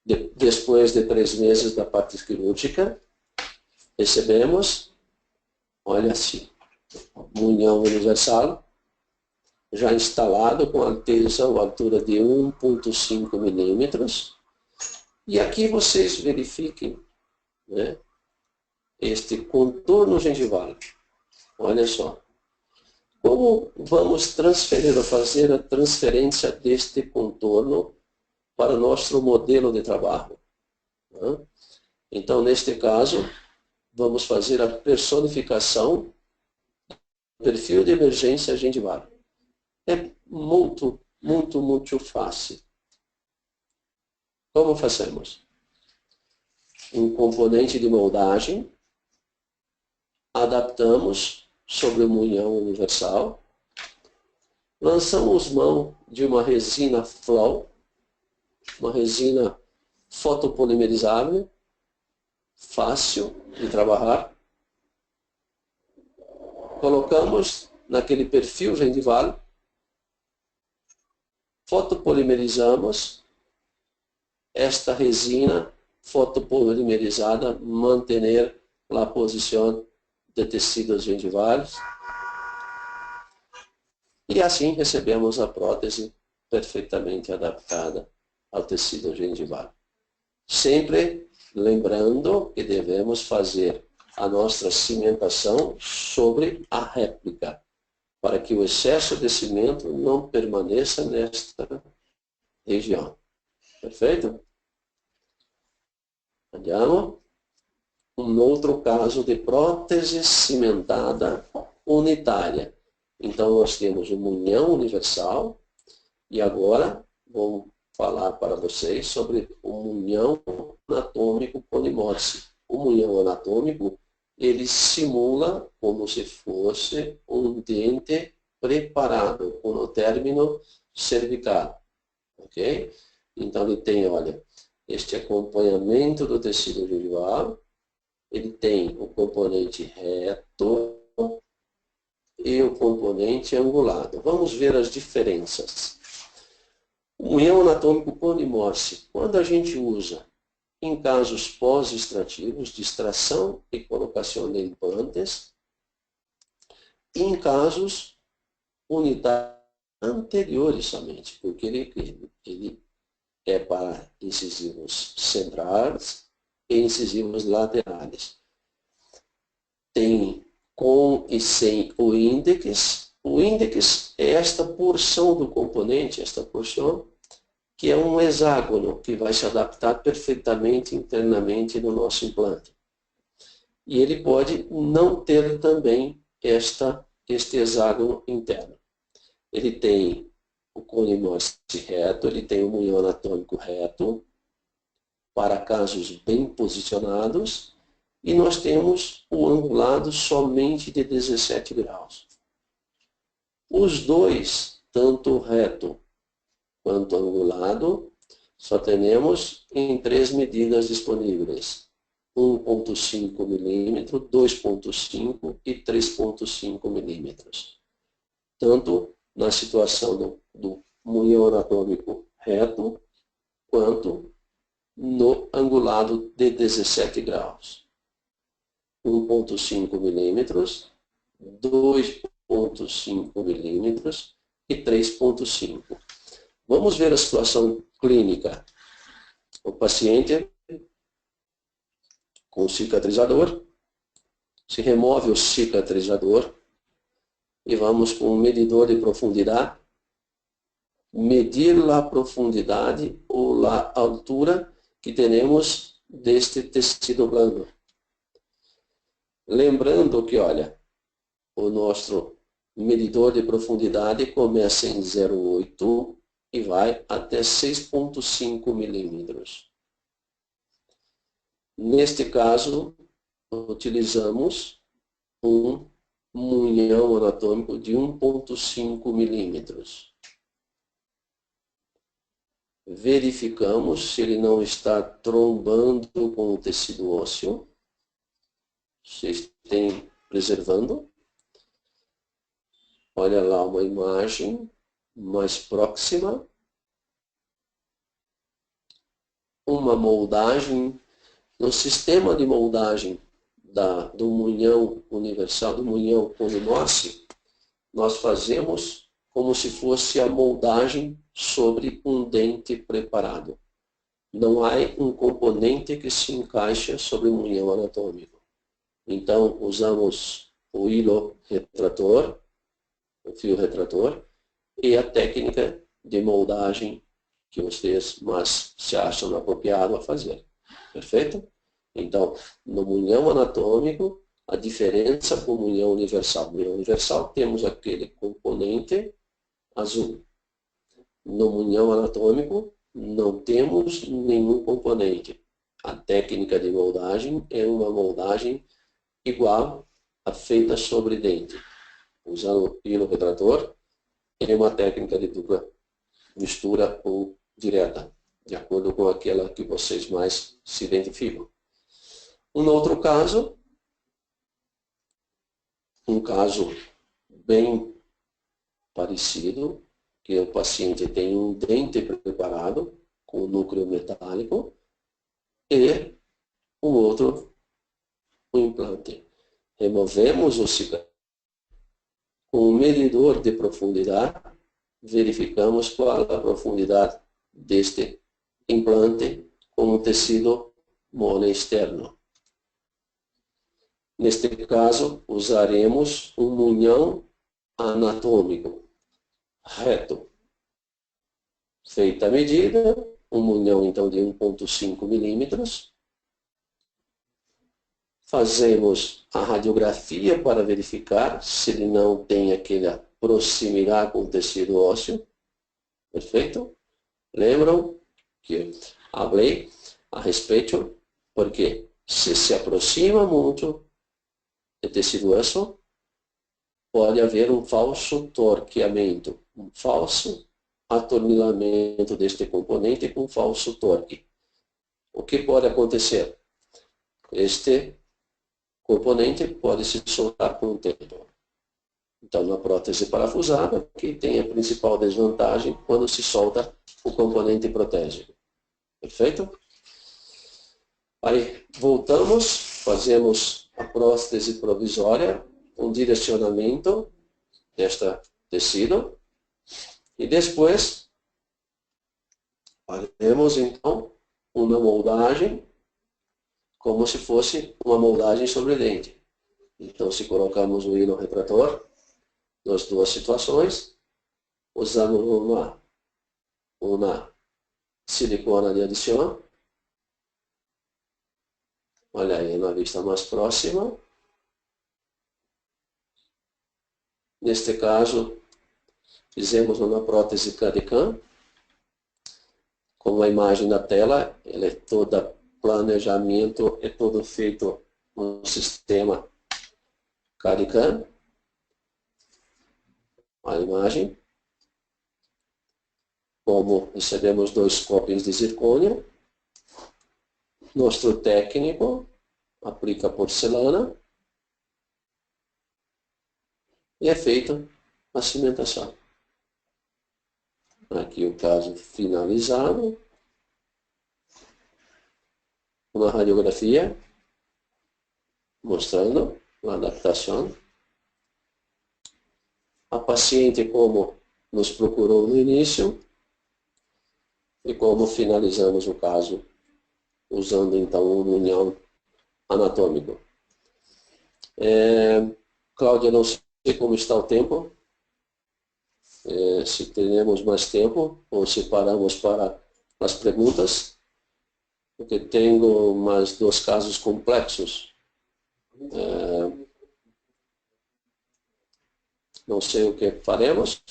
depois de 3 meses da parte cirúrgica, recebemos, olha assim, munhão universal, já instalado com altura de 1,5 milímetros. E aqui vocês verifiquem, né, este contorno gengival. Olha só. Como vamos fazer a transferência deste contorno para o nosso modelo de trabalho? Então, neste caso, vamos fazer a personificação do perfil de emergência gengival. É muito muito fácil. Como fazemos? Um componente de moldagem, adaptamos sobre o munhão universal, lançamos mão de uma resina flow, uma resina fotopolimerizável, fácil de trabalhar. Colocamos naquele perfil gengival, fotopolimerizamos esta resina fotopolimerizada, manter a posição de tecidos gengivais. E assim recebemos a prótese perfeitamente adaptada ao tecido gengival. Sempre lembrando que devemos fazer a nossa cimentação sobre a réplica, para que o excesso de cimento não permaneça nesta região. Perfeito? Andiamo. Um outro caso de prótese cimentada unitária. Então, nós temos o munhão universal e agora vou falar para vocês sobre o munhão anatômico polimorse. O munhão anatômico, ele simula como se fosse um dente preparado com o término cervical. Ok? Então, ele tem, olha, este acompanhamento do tecido gengival, ele tem o componente reto e o componente angulado. Vamos ver as diferenças. O munhão anatômico polimorse, quando a gente usa em casos pós-extrativos, de extração e colocação de implantes, e em casos unitários anteriores somente, porque ele é para incisivos centrais e incisivos laterais. Tem com e sem o índex. O índex é esta porção do componente, esta porção, que é um hexágono que vai se adaptar perfeitamente internamente no nosso implante. E ele pode não ter também este hexágono interno. Ele tem o cone morse reto, ele tem o munhão anatômico reto, para casos bem posicionados, e nós temos o angulado somente de 17 graus. Os dois, tanto reto quanto angulado, só temos em 3 medidas disponíveis: 1,5 milímetro, 2,5 e 3,5 milímetros. Tanto na situação do munhão anatômico reto, quanto no angulado de 17 graus. 1,5 milímetros, 2,5 milímetros e 3,5. Vamos ver a situação clínica. O paciente com cicatrizador, se remove o cicatrizador e vamos com um medidor de profundidade, medir a profundidade ou a altura que temos deste tecido blando. Lembrando que, olha, o nosso medidor de profundidade começa em 0,8 e vai até 6,5 milímetros. Neste caso, utilizamos um munhão anatômico de 1,5 milímetros. Verificamos se ele não está trombando com o tecido ósseo. Vocês têm preservando. Olha lá uma imagem mais próxima. Uma moldagem. No sistema de moldagem do munhão universal, do munhão polimorse, nós fazemos como se fosse a moldagem sobre um dente preparado. Não há um componente que se encaixa sobre o munhão anatômico. Então, usamos o hilo retrator, o fio retrator, e a técnica de moldagem que vocês mais se acham apropriado a fazer. Perfeito? Então, no munhão anatômico, a diferença com o munhão universal. No munhão universal temos aquele componente azul. no munhão anatômico, não temos nenhum componente. A técnica de moldagem é uma moldagem igual a feita sobre dente. Usando hilo retrator, é uma técnica de dupla mistura ou direta, de acordo com aquela que vocês mais se identificam. Um outro caso, um caso bem parecido, que o paciente tem um dente preparado com núcleo metálico e o outro, o implante. Removemos o cicatriz com um medidor de profundidade, verificamos qual a profundidade deste implante com um tecido mono externo. Neste caso, usaremos um munhão anatômico reto, feita a medida, um munhão então de 1,5 milímetros. Fazemos a radiografia para verificar se ele não tem aquela proximidade com o tecido ósseo. Perfeito? Lembram que falei a respeito, porque se aproxima muito do tecido ósseo, pode haver um falso torqueamento, um falso atornilhamento deste componente com falso torque. O que pode acontecer? Este componente pode se soltar com o tempo. Então, na prótese parafusada, que tem a principal desvantagem quando se solta o componente protésico. Perfeito? Aí, voltamos, fazemos a prótese provisória, um direcionamento desta tecido, e depois faremos, então, uma moldagem, como se fosse uma moldagem sobre dente. Então, se colocamos o hilo retrator, nas duas situações, usamos uma silicona de adição. Olha aí, na vista mais próxima. Neste caso, fizemos uma prótese CAD/CAM. Como a imagem da tela, ela é toda planejamento, é todo feito no sistema CAD/CAM. A imagem. Como recebemos 2 copos de zircônio, nosso técnico aplica porcelana e é feita a cimentação. Aqui o caso finalizado. Uma radiografia mostrando a adaptação. A paciente como nos procurou no início e como finalizamos o caso usando então um munhão anatômico. Cláudia, não sei como está o tempo. Se teremos mais tempo ou se paramos para as perguntas, porque tenho mais 2 casos complexos. Não sei o que faremos.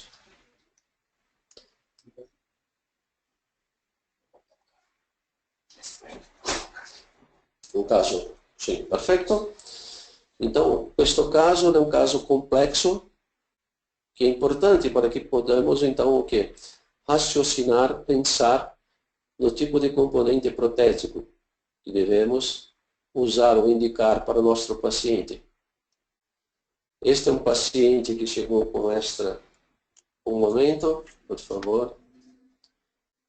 Um caso, sim, perfeito. Então, este caso é um caso complexo, que é importante para que podamos, então, o quê? Raciocinar, pensar no tipo de componente protésico que devemos usar ou indicar para o nosso paciente. Este é um paciente que chegou com esta... Um momento, por favor.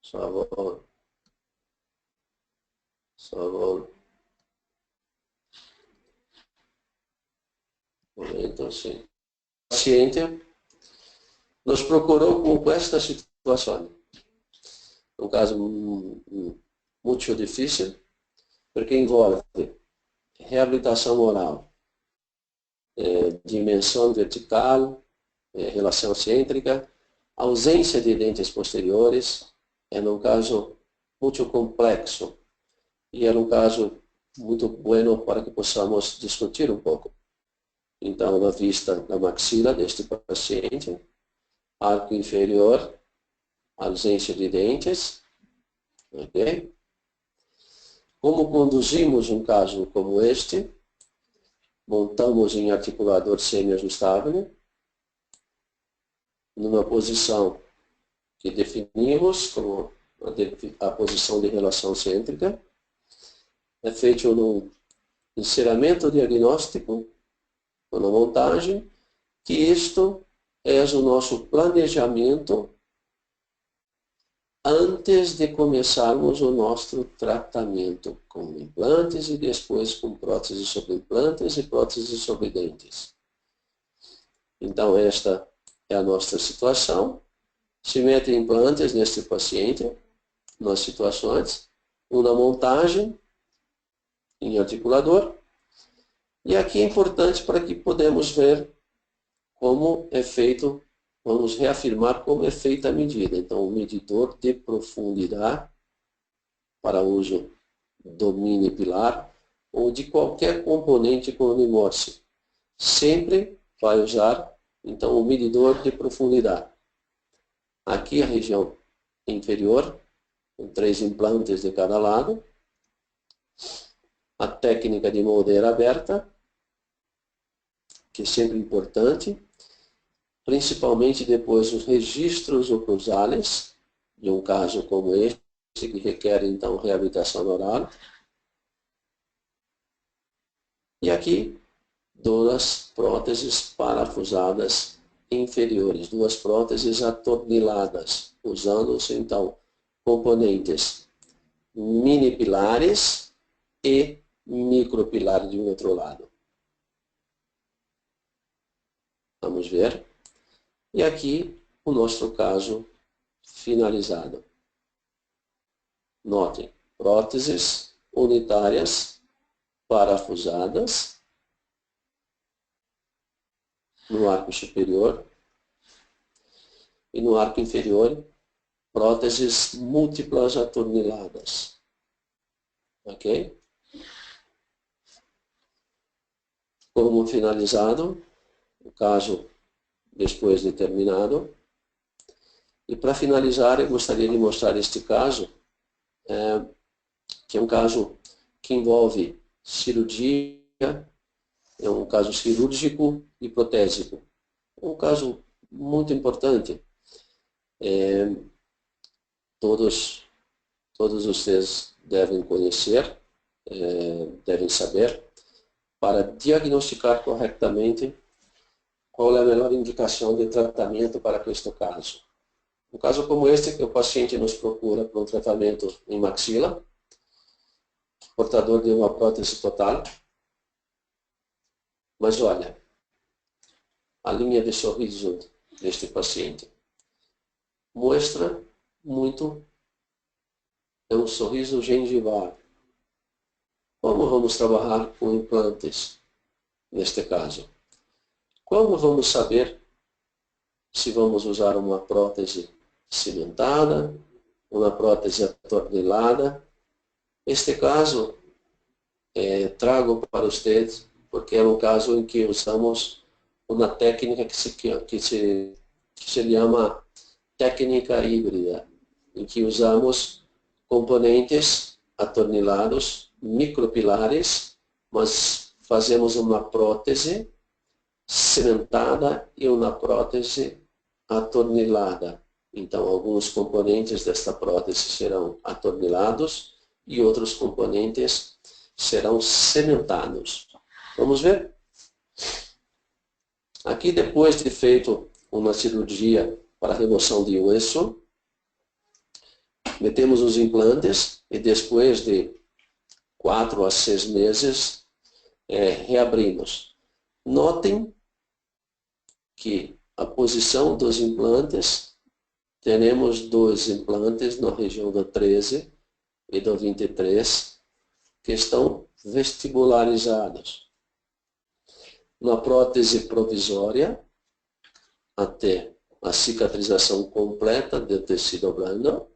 Por favor. Por favor. Um momento, sim. O paciente nos procurou com esta situação. Um caso muito difícil, porque envolve reabilitação oral, dimensão vertical, relação cêntrica, ausência de dentes posteriores. É um caso muito complexo e é um caso muito bueno para que possamos discutir um pouco. Então, na vista da maxila deste paciente, arco inferior, ausência de dentes. Ok? Como conduzimos um caso como este? Montamos em articulador semi-ajustável, numa posição que definimos como a posição de relação cêntrica. É feito um encerramento diagnóstico, na montagem, que isto é o nosso planejamento antes de começarmos o nosso tratamento com implantes e depois com próteses sobre implantes e próteses sobre dentes. Então, esta é a nossa situação. Se mete implantes neste paciente, nas situações, uma montagem em articulador. E aqui é importante para que podemos ver como é feito, vamos reafirmar como é feita a medida. Então, o medidor de profundidade para uso do mini pilar ou de qualquer componente com unimorse. Sempre vai usar, então, o medidor de profundidade. Aqui a região inferior, com 3 implantes de cada lado. A técnica de moldeira aberta, que é sempre importante, principalmente depois os registros oclusales, de um caso como este, que requer então reabilitação oral. E aqui, 2 próteses parafusadas inferiores, 2 próteses atorniladas, usando-se então componentes mini pilares e micropilar de um outro lado. Vamos ver. E aqui o nosso caso finalizado. Notem, próteses unitárias parafusadas no arco superior e no arco inferior, próteses múltiplas atorniladas. Ok? Como finalizado, o caso depois de terminado. E para finalizar, eu gostaria de mostrar este caso, que é um caso que envolve cirurgia, é um caso cirúrgico e protésico. É um caso muito importante. Todos vocês devem conhecer, devem saber, para diagnosticar corretamente qual é a melhor indicação de tratamento para este caso. Um caso como este, que o paciente nos procura para um tratamento em maxila, portador de uma prótese total. Mas olha, a linha de sorriso deste paciente mostra muito, é um sorriso gengival. Como vamos trabalhar com implantes neste caso? Como vamos saber se vamos usar uma prótese cimentada, uma prótese atornilada? Este caso trago para vocês porque é um caso em que usamos uma técnica que se chama técnica híbrida, em que usamos componentes atornilados, micropilares, mas fazemos uma prótese cimentada e uma prótese atornilada. Então, alguns componentes desta prótese serão atornilados e outros componentes serão cimentados. Vamos ver? Aqui, depois de feito uma cirurgia para remoção de osso, metemos os implantes e depois de 4 a 6 meses reabrimos. Notem que a posição dos implantes, teremos 2 implantes na região do 13 e do 23 que estão vestibularizados. Na prótese provisória, até a cicatrização completa do tecido blando.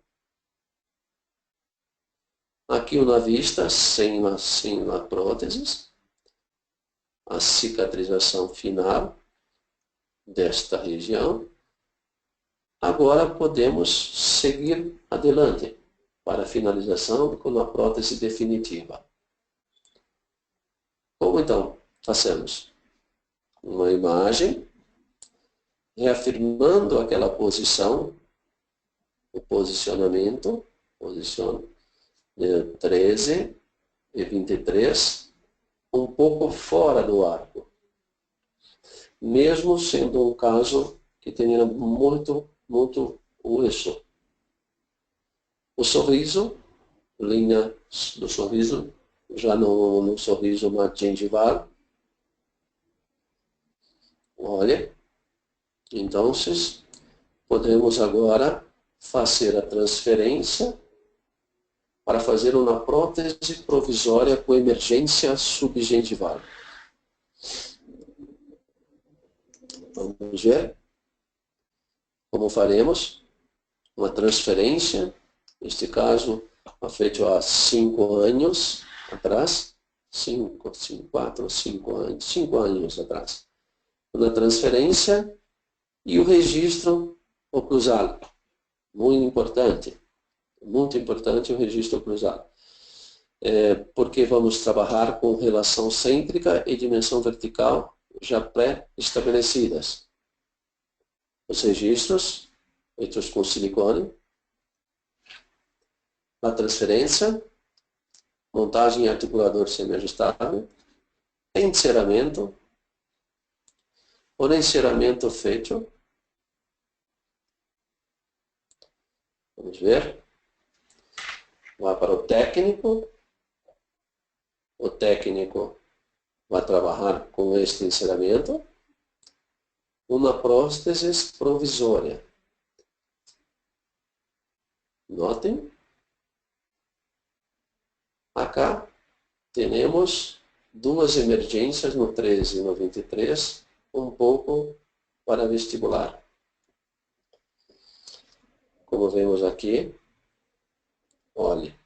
Aqui na vista, sem a prótese, a cicatrização final desta região. Agora podemos seguir adiante para a finalização com a prótese definitiva. Como então fazemos? Uma imagem reafirmando aquela posição, o posicionamento, posição 13 e 23, um pouco fora do arco. Mesmo sendo um caso que tenha muito hueso. O sorriso, linha do sorriso, já no sorriso mais gengival. Olha, então podemos agora fazer a transferência para fazer uma prótese provisória com emergência subgengival. Vamos ver como faremos uma transferência, neste caso, feito há 5 anos atrás, 5 anos atrás. Uma transferência e o registro oclusal. Muito importante o registro oclusal. Porque vamos trabalhar com relação cêntrica e dimensão vertical já pré-estabelecidas. Os registros feitos com silicone, a transferência, montagem em articulador semi-ajustável, encerramento, o encerramento feito. Vamos ver. Vai para o técnico vai trabalhar com este encerramento. Uma prótese provisória. Notem. Acá temos duas emergências no 13 e no 23, um pouco para vestibular. Como vemos aqui, olhe,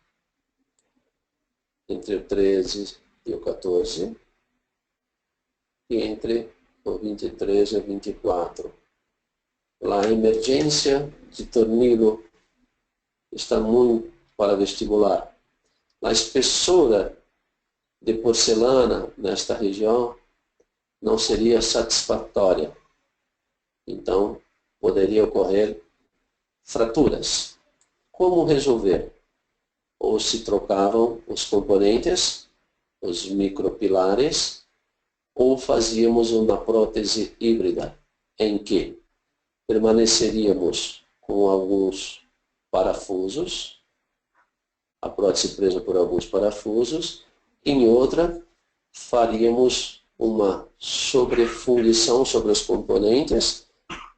entre o 13 e o 14, e entre o 23 e o 24. A emergência de tornillo está muito para vestibular. A espessura de porcelana nesta região não seria satisfatória. Então, poderia ocorrer fraturas. Como resolver? Ou se trocavam os componentes, os micropilares, ou fazíamos uma prótese híbrida, em que permaneceríamos com alguns parafusos, a prótese presa por alguns parafusos, e em outra faríamos uma sobrefundição sobre os componentes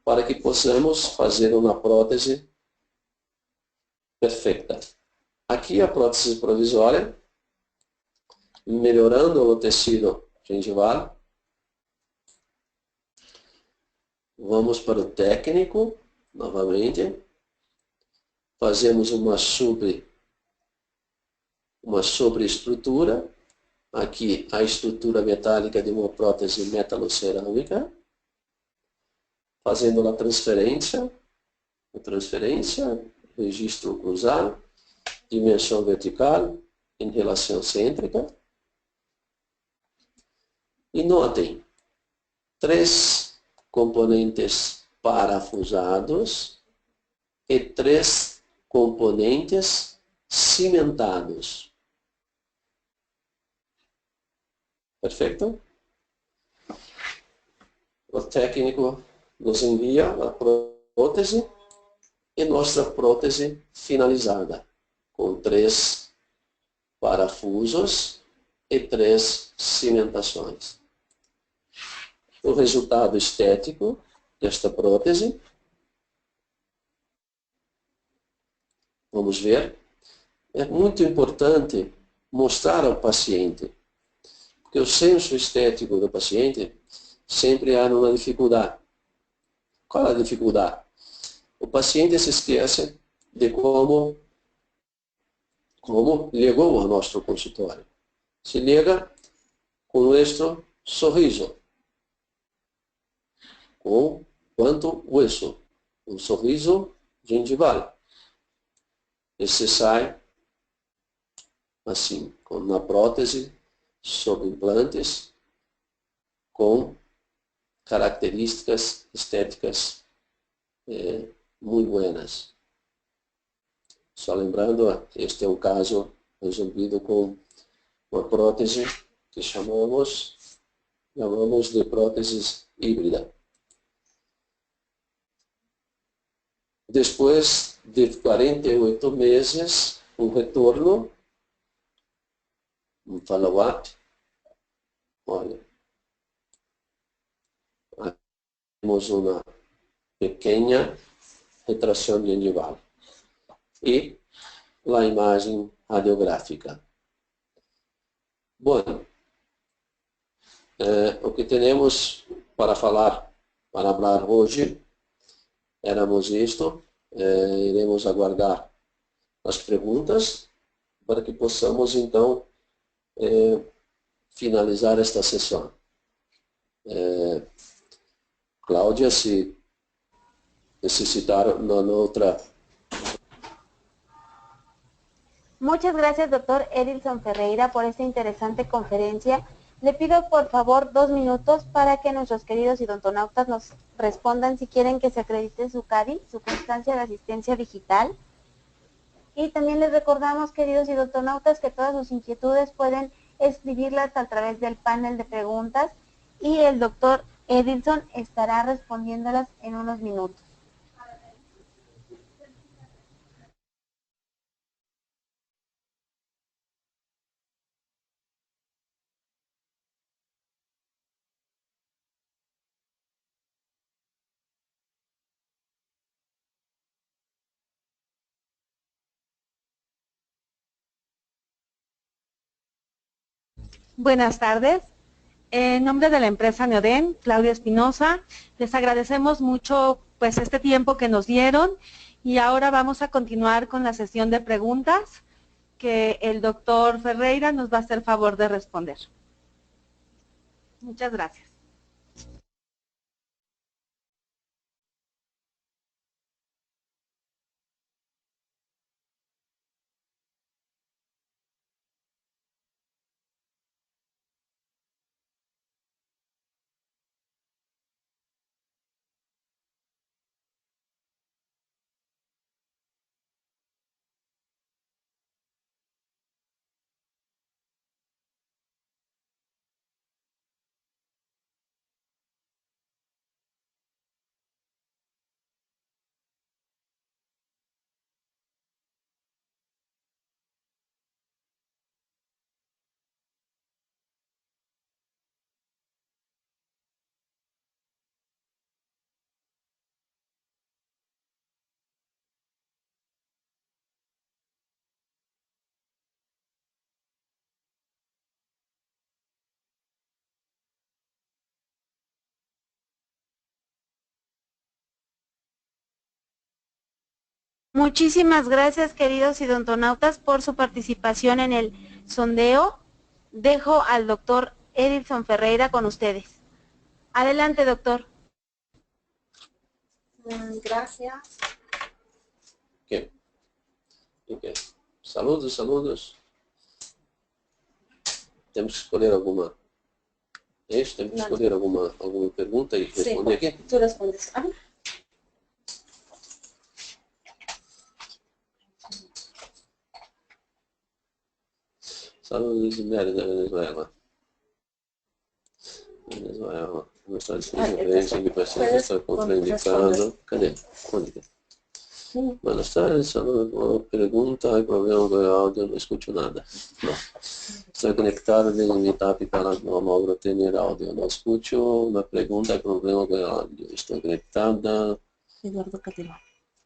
para que possamos fazer uma prótese perfeita. Aqui a prótese provisória, melhorando o tecido gengival. Vamos para o técnico, novamente. Fazemos uma sobreestrutura. Aqui a estrutura metálica de uma prótese metalocerâmica. Fazendo a transferência, registro cruzado, dimensão vertical em relação cêntrica. E notem, 3 componentes parafusados e 3 componentes cimentados. Perfeito? O técnico nos envia a prótese e nossa prótese finalizada, com 3 parafusos e 3 cimentações. O resultado estético desta prótese, vamos ver, é muito importante mostrar ao paciente, porque o senso estético do paciente sempre há uma dificuldade. Qual é a dificuldade? O paciente se esquece de como chegou ao nosso consultório. Se liga com nosso sorriso, com quanto hueso, um sorriso gengival. Esse sai assim, com uma prótese sob implantes, com características estéticas muito buenas. Só lembrando, este é um caso resolvido com uma prótese que chamamos de prótese híbrida. Depois de 48 meses, um retorno, um follow-up. Olha, aqui temos uma pequena retração gengival e a imagem radiográfica. Bom, o que temos para falar hoje, éramos isto. Iremos aguardar as perguntas para que possamos, então, finalizar esta sessão. Cláudia, se necessitar uma outra... Muchas gracias, doctor Edilson Ferreira, por esta interesante conferencia. Le pido, por favor, 2 minutos para que nuestros queridos idontonautas nos respondan si quieren que se acredite su CADI, su constancia de asistencia digital. Y también les recordamos, queridos idontonautas, que todas sus inquietudes pueden escribirlas a través del panel de preguntas y el doctor Edilson estará respondiéndolas en unos minutos. Buenas tardes. En nombre de la empresa Neoden, Claudia Espinosa, les agradecemos mucho pues este tiempo que nos dieron y ahora vamos a continuar con la sesión de preguntas que el doctor Ferreira nos va a hacer favor de responder. Muchas gracias. Muchísimas gracias, queridos idontonautas, por su participación en el sondeo. Dejo al doctor Edilson Ferreira con ustedes. Adelante, doctor. Gracias. Okay. Saludos, saludos. Temos que escolher alguma... Temos que escolher alguma pergunta e responder aqui? Tú respondes. Ah. Saludos de Venezuela. Nuestra diferencia que paciente está contraindicado. Cadê? Mônica. Buenas tardes, saludos. Uma pergunta, hay problema com o áudio, não escuto nada. Não. Estou conectado desde mi TAP para no logro tener audio. Não escuto. Uma pergunta, hay problema com o áudio. Estou conectada. Eduardo Calderón.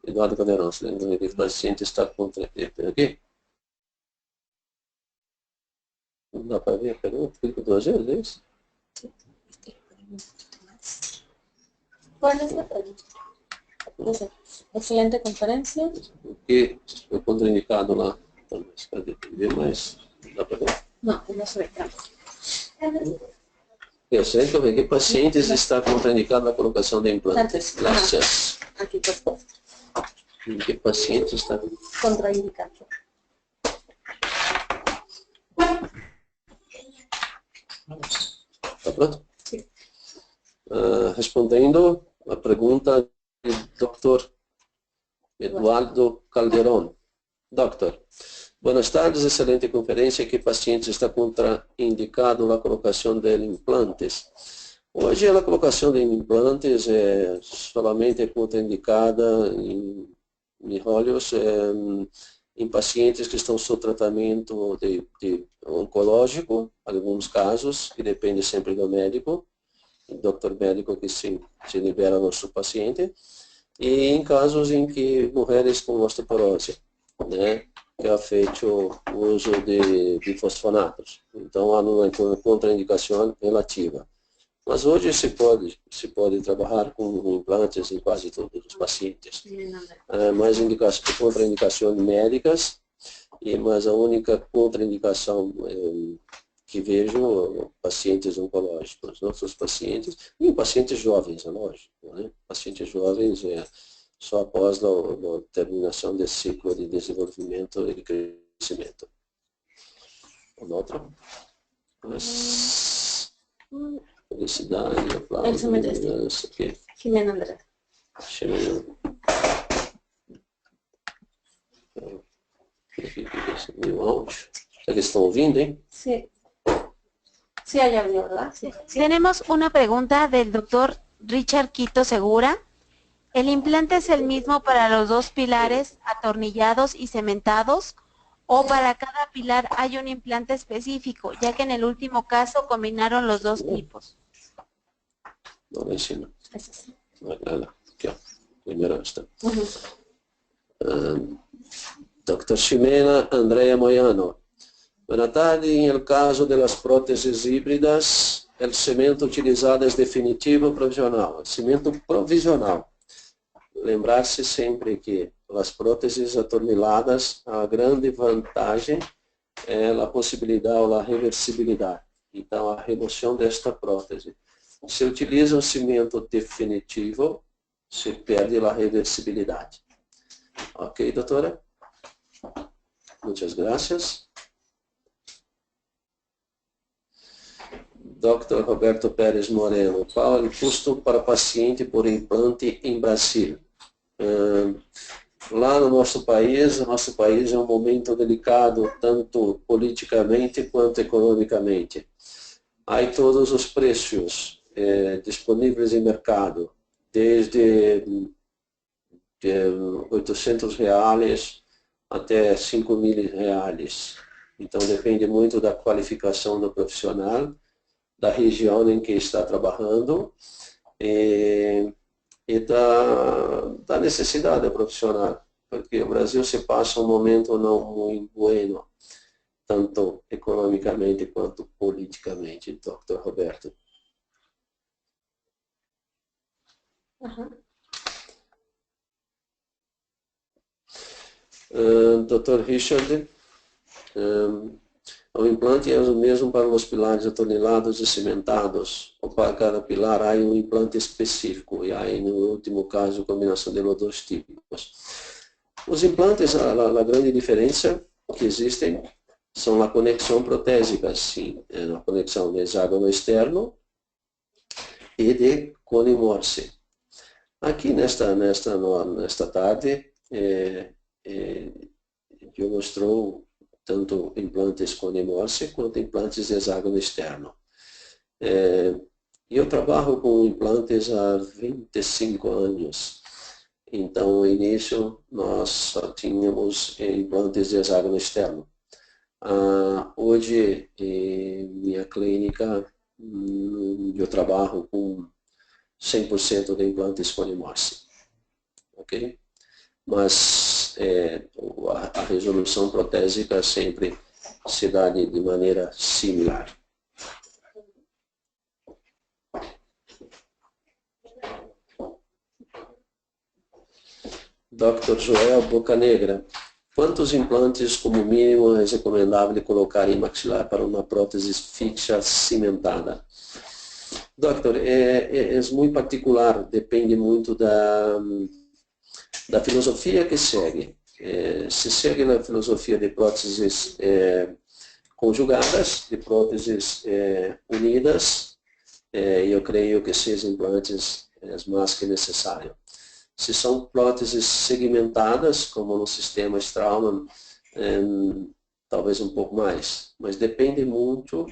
Eduardo Calderón, lembrando que o paciente está contraindicado. Aqui? Não dá para ver a pergunta? Clico 2 vezes, é isso? ¿Cuál es la pregunta? Dice, excelente conferencia. Porque foi contraindicado lá. Talvez, cadê? Ver mais? Dá para ver? No, no se ve. Eu sei que pacientes está contraindicado a colocação de implantes. Graças. Aqui está exposto. Em que paciente está? Contraindicado. Está pronto? Sim. Respondendo a pergunta do Dr. Eduardo Calderon. Doctor, buenas tardes, excelente conferência. Que paciente está contraindicado a colocação de implantes? Hoje a colocação de implantes é solamente contraindicada em olhos em pacientes que estão sob tratamento de oncológico, em alguns casos, que depende sempre do médico, do doutor médico que se libera nosso paciente, e em casos em que mulheres com osteoporose, né, que é feito o uso de fosfonatos. Então há uma contraindicação relativa. Mas hoje se pode trabalhar com implantes em quase todos os pacientes. Mais contraindicações médicas, mas a única contraindicação que vejo pacientes oncológicos, nossos pacientes, e pacientes jovens, é lógico, né? Pacientes jovens só após a terminação desse ciclo de desenvolvimento e crescimento. Outro? Felicidade, aplauso. Ximena André. Ximena. Meu áudio. Será que estão ouvindo, hein? Sí. Sí, hay audio, ¿verdad? Sí. Tenemos una pregunta del doctor Richard Quito Segura. ¿El implante es el mismo para los dos pilares atornillados y cementados o para cada pilar hay un implante específico, ya que en el último caso combinaron los dos tipos? No lo ensino. Eso sí. Aqui, ó. Primeiro esta. Dr. Ximena Andrea Moiano. Boa tarde. Em el caso de las próteses híbridas, el cemento utilizado é definitivo ou provisional? Cemento provisional. Lembrar-se sempre que as próteses atorniladas, a grande vantagem é a possibilidade ou a reversibilidade. Então, a remoção desta prótese. Se utiliza um cimento definitivo, se perde a reversibilidade. Ok, doutora? Muitas graças. Dr. Roberto Pérez Moreno. Qual é o custo para paciente por implante em Brasil? Lá no nosso país é um momento delicado, tanto politicamente quanto economicamente. Há todos os preços disponíveis em mercado, desde R$800 até R$5.000. Então depende muito da qualificação do profissional, da região em que está trabalhando e da necessidade profissional, porque o Brasil se passa um momento não muito bueno, tanto economicamente quanto politicamente, Dr. Roberto. Dr. Richard, o implante é o mesmo para os pilares atornilados e cimentados, ou para cada pilar há um implante específico, e aí no último caso combinação de dois tipos. Os implantes, a grande diferença que existem são a conexão protésica, sim, a conexão de hexágono externo e de cone Morse. Aqui nesta tarde, eu mostrou tanto implantes cone Morse quanto implantes de hexágono externo. Eu trabalho com implantes há 25 anos. Então, no início, nós só tínhamos implantes de hexágono externo. Hoje, em minha clínica, eu trabalho com 100% de implantes cone Morse. Ok? Mas a resolução protésica sempre se dá de maneira similar. Dr. Joel Bocanegra. Quantos implantes, como mínimo, é recomendável colocar em maxilar para uma prótese fixa cimentada? Doutor, é muito particular, depende muito da filosofia que segue. Se segue na filosofia de próteses conjugadas, de próteses unidas, eu creio que 6 implantes é mais que necessário. Se são próteses segmentadas, como no sistema Straumann, talvez um pouco mais, mas depende muito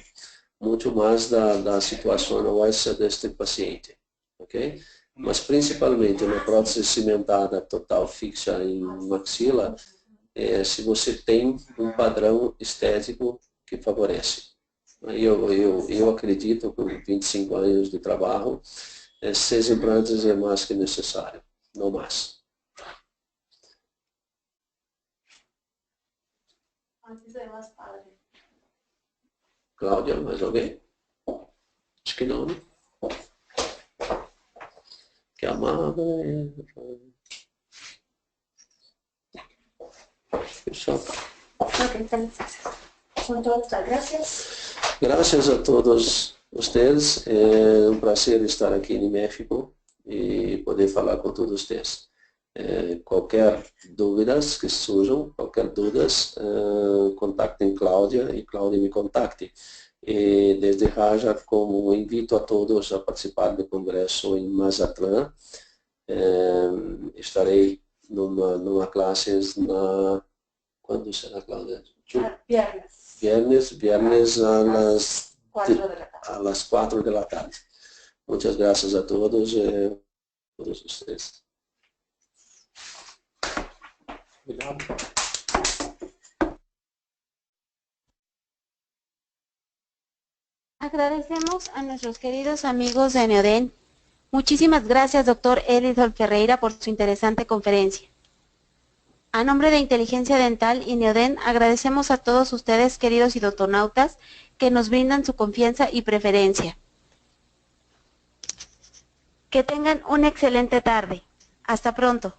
mais da situação óssea deste paciente, ok? Mas principalmente na prótese cimentada total fixa em maxila, se você tem um padrão estético que favorece. Eu acredito, com 25 anos de trabalho, 6 implantes é mais que necessário, não mais. Cláudia, mais alguém? Acho que não, né? Que amada Pessoal. Gracias a todos ustedes. É um prazer estar aqui em México e poder falar com todos vocês. Qualquer dúvidas que surjam, contactem Cláudia e Cláudia me contacte. E desde já, como invito a todos a participar do congresso em Mazatlán, estarei numa classe na... Quando será, Cláudia? Viernes a las 4 de la tarde. Muchas gracias a todos ustedes. Obrigado. Agradecemos a nuestros queridos amigos de Neoden. Muchísimas gracias, doctor Edilson Ferreira, por su interesante conferencia. A nombre de Inteligencia Dental y Neoden, agradecemos a todos ustedes, queridos idontonautas, que nos brindan su confianza y preferencia. Que tengan una excelente tarde. Hasta pronto.